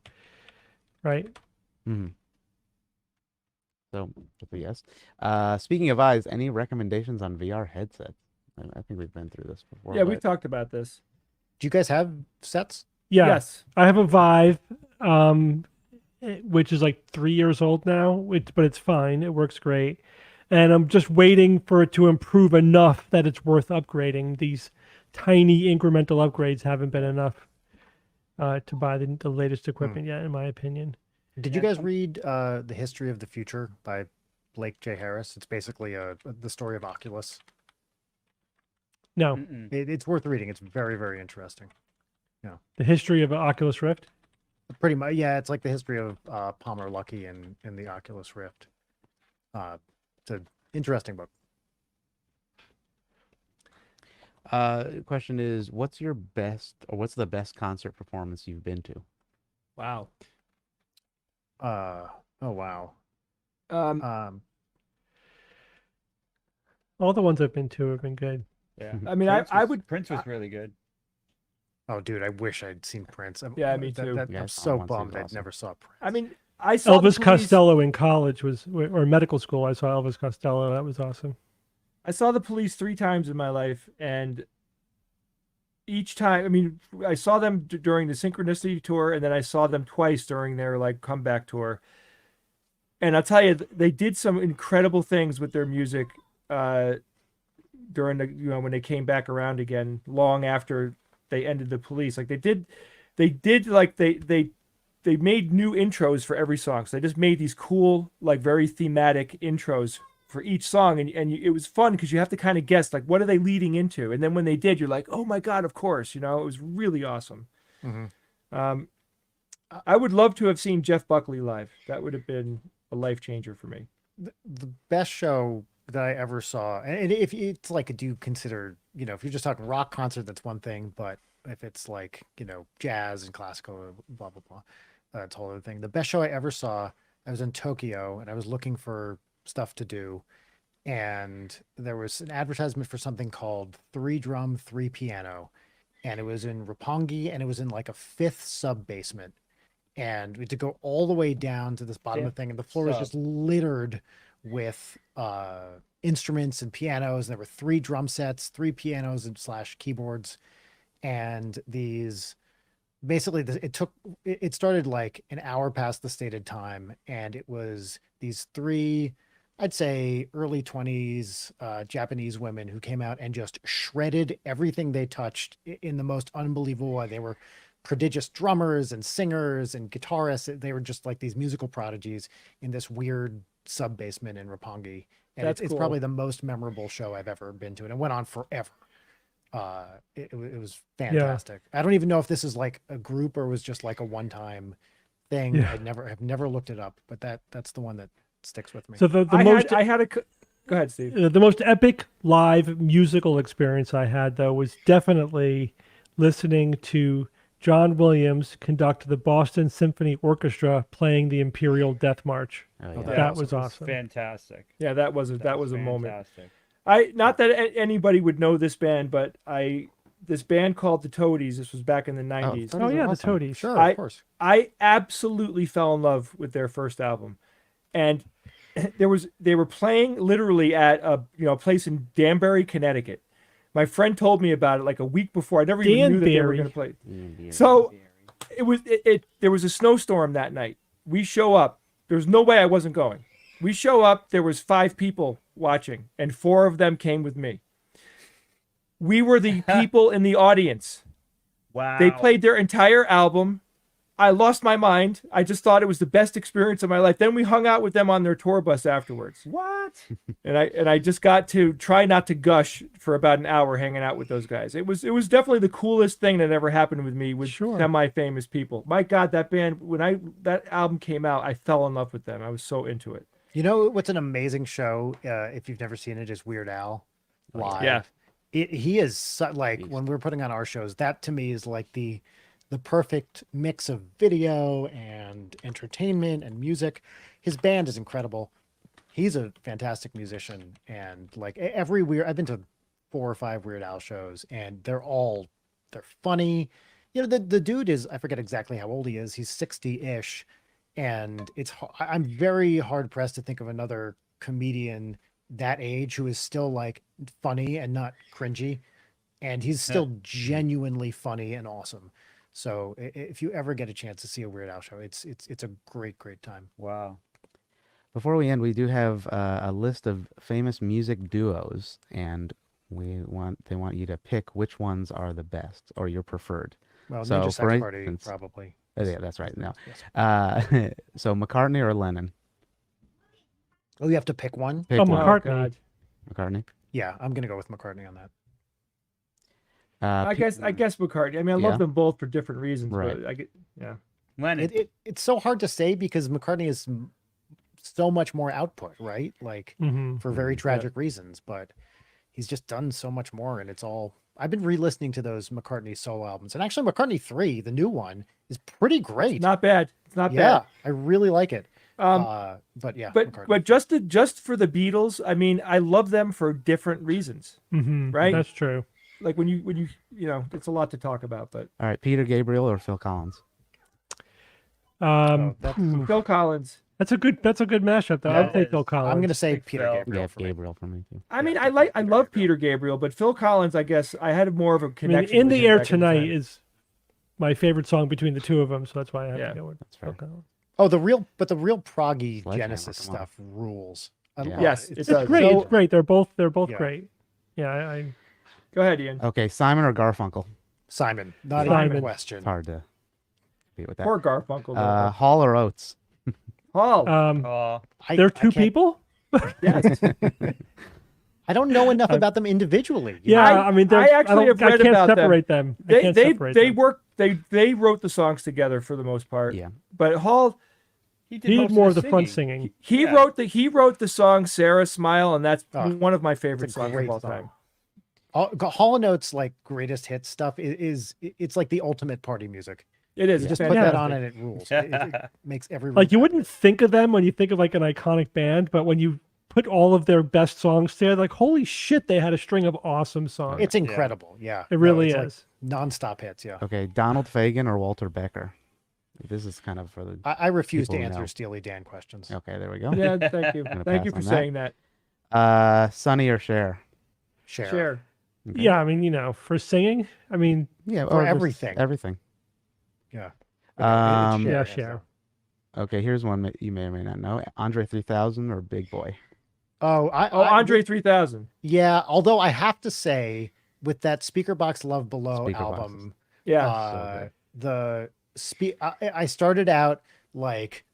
right? be. Mhm. So that's a yes. Speaking of eyes, any recommendations on VR headsets? I think we've been through this before. Yeah, we've but- talked about this. Do you guys have sets? Yeah, Yes. I have a Vive, which is like 3 years old now, but it's fine. It works great. And I'm just waiting for it to improve enough that it's worth upgrading. These tiny incremental upgrades haven't been enough to buy the latest equipment yet, in my opinion. Did you guys read The History of the Future by Blake J. Harris? It's basically the story of Oculus. No, Mm-mm. It's worth reading. It's very, very interesting. the history of Oculus Rift. Pretty much, yeah. It's like the history of Palmer Luckey and the Oculus Rift. It's an interesting book. Question is, what's the best concert performance you've been to? Wow. Oh wow. All the ones I've been to have been good. Yeah. I mean, Prince was really good. Oh, dude, I wish I'd seen Prince. Yeah, me too. Yeah, I I'm saw so him once. He was bummed I awesome. never saw Prince. I mean, I saw the Elvis police- Costello in college or medical school. I saw Elvis Costello. That was awesome. I saw the Police 3 times in my life, and each time, I mean, I saw them during the Synchronicity tour, and then I saw them twice during their comeback tour. And I'll tell you, they did some incredible things with their music during when they came back around again, long after they ended the Police. Like they made new intros for every song. So they just made these cool, very thematic intros for each song, and it was fun because you have to kind of guess like what are they leading into, and then when they did, you're like, oh my god, of course, you know, it was really awesome. I would love to have seen Jeff Buckley live. That would have been a life changer for me. The best show that I ever saw, and if it's like, do you consider, you know, if you're just talking rock concert, that's one thing, but if it's like, you know, jazz and classical, blah blah blah, that's a whole other thing. The best show I ever saw, I was in Tokyo and I was looking for stuff to do, and there was an advertisement for something called 3 Drum 3 Piano, and it was in Roppongi, and it was in like a 5th sub basement, and we had to go all the way down to this bottom of the thing, and the floor was just littered with instruments and pianos, and there were 3 drum sets, 3 pianos and / keyboards, and these basically it started like an hour past the stated time, and it was these 3, I'd say early 20s Japanese women who came out and just shredded everything they touched in the most unbelievable way. They were prodigious drummers and singers and guitarists. They were just like these musical prodigies in this weird sub basement in Roppongi. And it's cool. probably the most memorable show I've ever been to, and it went on forever. It was fantastic. I don't even know if this is like a group or was just like a one-time thing. Yeah. I've never looked it up, but that's the one that sticks with me. So the I most had a. Go ahead, Steve. the most epic live musical experience I had, though, was definitely listening to John Williams conduct the Boston Symphony Orchestra playing the Imperial Death March. Oh, yeah. That was awesome. Fantastic. Yeah, that was a moment. Fantastic. Not that anybody would know this band, but this band called the Toadies. This was back in the 90s. Oh yeah, the awesome. Toadies. Sure, I- of course. I absolutely fell in love with their first album, and they were playing literally at a place in Danbury, Connecticut. My friend told me about it like a week before. I never even knew that they were Danbury. going to play. Yeah. So there was a snowstorm that night. We show up. There's no way I wasn't going. We show up. There was 5 people watching, and 4 of them came with me. We were the people in the audience. Wow. They played their entire album. I lost my mind. I just thought it was the best experience of my life. Then we hung out with them on their tour bus afterwards. What? And I just got to try not to gush for about an hour hanging out with those guys. It was definitely the coolest thing that ever happened with me with Sure. semi-famous people. My God, that band, that album came out, I fell in love with them. I was so into it. You know what's an amazing show? If you've never seen it, is Weird Al live. Yeah. He is like, Beast. when we're putting on our shows, that to me is like the perfect mix of video and entertainment and music. His band is incredible. He's a fantastic musician, and like I've been to 4 or 5 Weird Al shows, and they're funny. You know, the dude is, I forget exactly how old he is. He's 60-ish, and I'm very hard pressed to think of another comedian that age who is still like funny and not cringy, and he's still genuinely funny and awesome. So if you ever get a chance to see a Weird Al show, it's a great time. Wow. Before we end, we do have a list of famous music duos, and they want you to pick which ones are the best or your preferred. Well, So, Ninja for Sex Party instance- probably. Oh, yeah, that's right. No. Yes. So McCartney or Lennon? Oh, you have to pick one? Pick Oh, one. McCartney. God. McCartney. Yeah, I'm gonna go with McCartney on that. I guess McCartney. I mean, I Yeah. love them both for different reasons, Right. but yeah. Lennon. It's so hard to say because McCartney is so much more output, right? Like Hmm. for very tragic reasons, but he's just done so much more, and it's all. I've been re-listening to those McCartney solo albums, and actually McCartney 3, the new one, is pretty great. Not bad. It's not yeah, bad. I really like it. But yeah, McCartney. But just for the Beatles, I mean, I love them for different reasons, Hmm. right? That's true. Like when you it's a lot to talk about, but All right, Peter Gabriel or Phil Collins? Phil Collins. That's a good mashup, though. Yeah, I'd say it Phil is. Collins. I'm gonna say Big Peter Phil. Gabriel. Yeah, for me. Gabriel for me too. I mean, I love Peter Gabriel, but Phil Collins, I guess I had more of a I mean, connection. In with the him Air back Tonight time. is my favorite song between the two of them, so that's why I have Yeah, to go with that's fair. Phil Collins. Oh, the real proggy Sledgehammer, Genesis come on. stuff rules. Yeah. Yes, it it's does. It's great. so- It's great. They're both Yeah. great. Yeah, I Go ahead, Ian. Okay, Simon or Garfunkel? Simon, not even a Simon. question. It's hard to beat with that. Poor Garfunkel. though. Hall or Oates? Hall. um Oh, they're I two can't- people? Yes. I don't know enough about them individually. you know? Yeah, I mean, I actually have I read can't about them. separate them. I can't separate them. They wrote the songs together for the most part. Yeah. But Hall, He He most did more of the the front singing. he Yeah. wrote the song "Sarah Smile," and that's Oh, one of my favorite it's a songs of great all song. time. Hall & Oates like greatest hit stuff it's like the ultimate party music. It is. You It's just put that on fantastic. and it rules. It makes everyone Like you happy. wouldn't think of them when you think of like an iconic band, but when you put all of their best songs together, like holy shit, they had a string of awesome songs. It's incredible. Yeah, It really it's like is. nonstop hits. Yeah, Okay, Donald Fagen or Walter Becker? This is kind of for the. I refuse to People answer know. Steely Dan questions. Okay, there we go. Yeah, thank you. Gonna Thank you pass for on that. saying that. Sonny or Cher? Share. Share. Okay. Yeah, I mean, you know, for singing, I mean, Yeah, For or just everything. Everything. Yeah. yeah, Cher. Cher. Okay, here's one that you may or may not know: Andre 3000 or Big Boy. Oh, Andre 3000. Yeah, although I have to say, with that Speaker Box Love Below Speaker album, Yeah. I started out like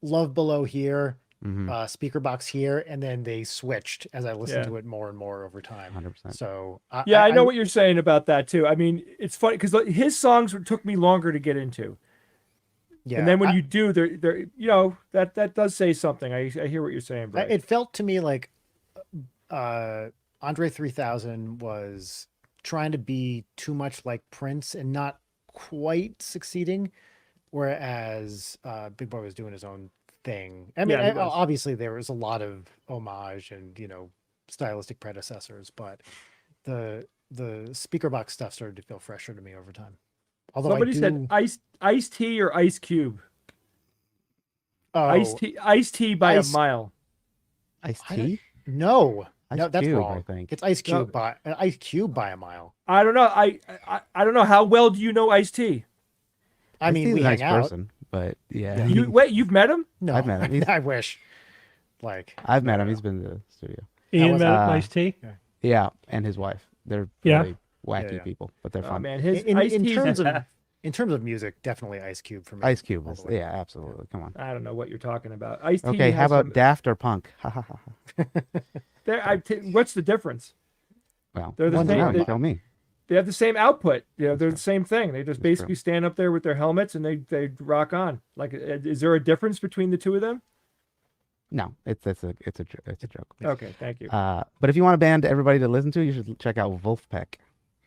Love Below here, Mm-hmm. Speaker Box here, and then they switched as I listened Yeah. to it more and more over time. 100%. So Yeah, I know what you're saying about that too. I mean, it's funny because his songs took me longer to get into, Yeah, and then when you do, they're you know that does say something. I hear what you're saying, Brad. it felt to me like Andre 3000 was trying to be too much like Prince and not quite succeeding, whereas Big Boy was doing his own thing. I mean, Yeah, he was. obviously there was a lot of homage and stylistic predecessors, but the Speaker Box stuff started to feel fresher to me over time. Although Somebody I do, said Ice Tea or Ice Cube. oh, Ice Tea by Ice- a mile. Ice I Tea? no, Ice no, that's Cube, wrong. I think. It's Ice No. Cube by Ice Cube by a mile. I don't know. I don't know. How well do you know Ice Tea? I mean, Ice-T's we a nice hang out. person, but yeah, You've met him? No, I've met him. He's- I wish. Like, I've met him. He's been to the studio. Ian was- met uh, Nice Tea. Yeah, and his wife. They're Yeah. really wacky yeah. people, but they're Oh fun. man, his in, Ice in Tea's terms of in terms of music, definitely Ice Cube for me. Ice Cube all is, the way. yeah, absolutely. Come on. I don't know what you're talking about. Ice Tea. Okay, how has about some- Daft or Punk? Ha ha ha. what's the difference? Well, They're the One's same. no, around. you tell me. They have the same output. They're the same thing. They just That's basically stand up there with their helmets and they rock on. Like, is there a difference between the two of them? No, it's a joke. Okay, thank you. But if you want a band everybody to listen to, you should check out Wolfpack.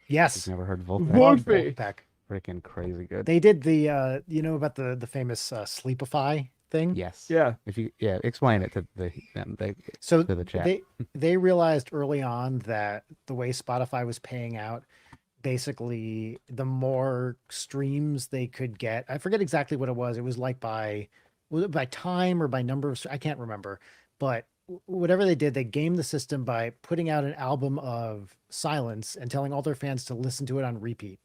Yes, You've never heard Wolfpack? Wolf- love Wolfie. Wolfpack. Freaking crazy good. They did the about the famous Sleepify thing. Yes. Yeah. If you explain it to them. So to the chat. they realized early on that the way Spotify was paying out, basically the more streams they could get, I forget exactly what it was. It was like was it by time or by number of, I can't remember, but whatever they did, they gamed the system by putting out an album of silence and telling all their fans to listen to it on repeat,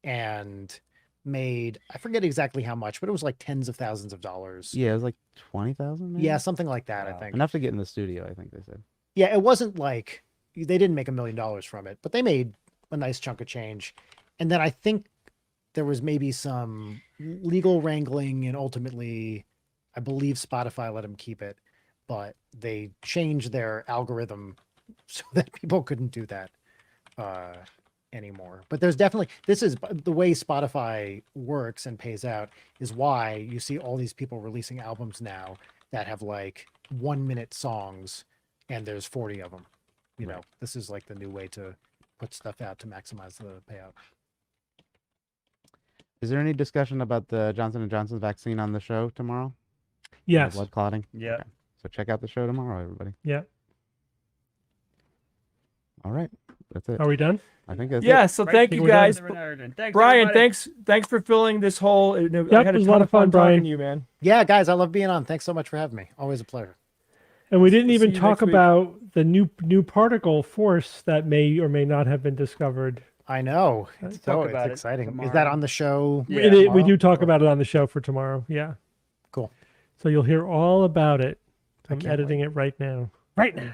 and made, I forget exactly how much, but it was like tens of thousands of dollars. Yeah, it was like 20,000. Yeah, something like that, I Wow. think. Enough to get in the studio, I think they said. Yeah, it wasn't like they didn't make $1 million from it, but they made a nice chunk of change. And then I think there was maybe some legal wrangling, and ultimately, I believe Spotify let them keep it, but they changed their algorithm so that people couldn't do that anymore. But there's definitely, this is the way Spotify works and pays out, is why you see all these people releasing albums now that have like 1-minute songs, and there's 40 of them. You know, this is like the new way to put stuff out to maximize the payout. Is there any discussion about the Johnson & Johnson vaccine on the show tomorrow? Yes. Blood clotting? Yeah. Okay. So check out the show tomorrow, everybody. Yeah. All right. That's it. Are we done? I think that's Yeah. it. So Right, thank think you we're done. guys. Thanks, Brian, everybody. thanks for filling this whole. I had it a was a ton lot of of fun, fun Brian. talking to you, man. Yeah, guys, I love being on. Thanks so much for having me. Always a pleasure. And we didn't We'll even see you talk next week. about the new particle force that may or may not have been discovered. I know. It's, Talk it's about it exciting. Is tomorrow. that on the show? Yeah. We tomorrow? do talk Or- about it on the show for tomorrow. Yeah. Cool. So you'll hear all about it. I I'm can't editing it right now. Right now.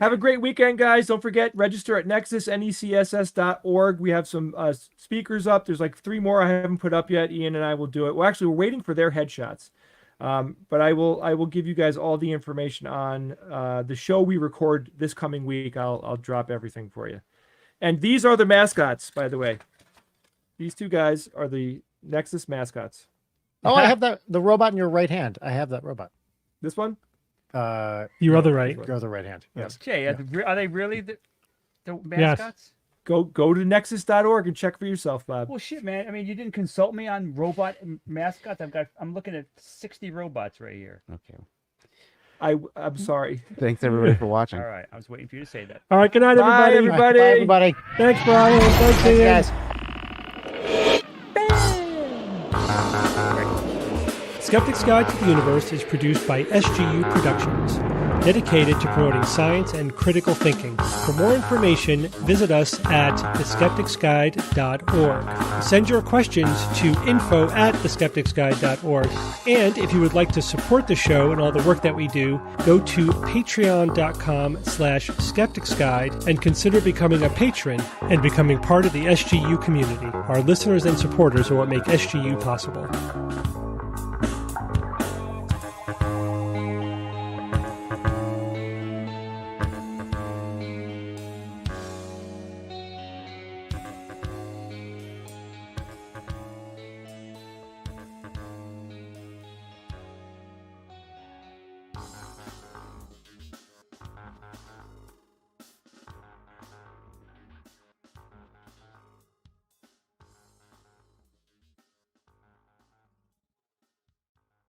Have a great weekend, guys. Don't forget, register at nexusnecss.org. We have some speakers up. There's like 3 more I haven't put up yet. Ian and I will do it. Well, actually, we're waiting for their headshots. But I will give you guys all the information on the show we record this coming week. I'll drop everything for you. And these are the mascots, by the way. These two guys are the Nexus mascots. Oh, I have the robot in your right hand. I have that robot. This one? Your other right. Your other right hand. Yes. Jay, are they really the mascots? Go to nexus.org and check for yourself, Bob. Well, shit, man. I mean, you didn't consult me on robot mascots. I'm looking at 60 robots right here. Okay. I'm sorry. Thanks everybody for watching. All right, I was waiting for you to say that. All right. Good night, Bye, everybody. everybody. Bye, everybody. Thanks, Brian. Thanks, Ian. Thanks, guys. Skeptic's Guide to the Universe is produced by SGU Productions, dedicated to promoting science and critical thinking. For more information, visit us at theskepticsguide.org. Send your questions to info@theskepticsguide.org. And if you would like to support the show and all the work that we do, go to patreon.com/skepticsguide and consider becoming a patron and becoming part of the SGU community. Our listeners and supporters are what make SGU possible.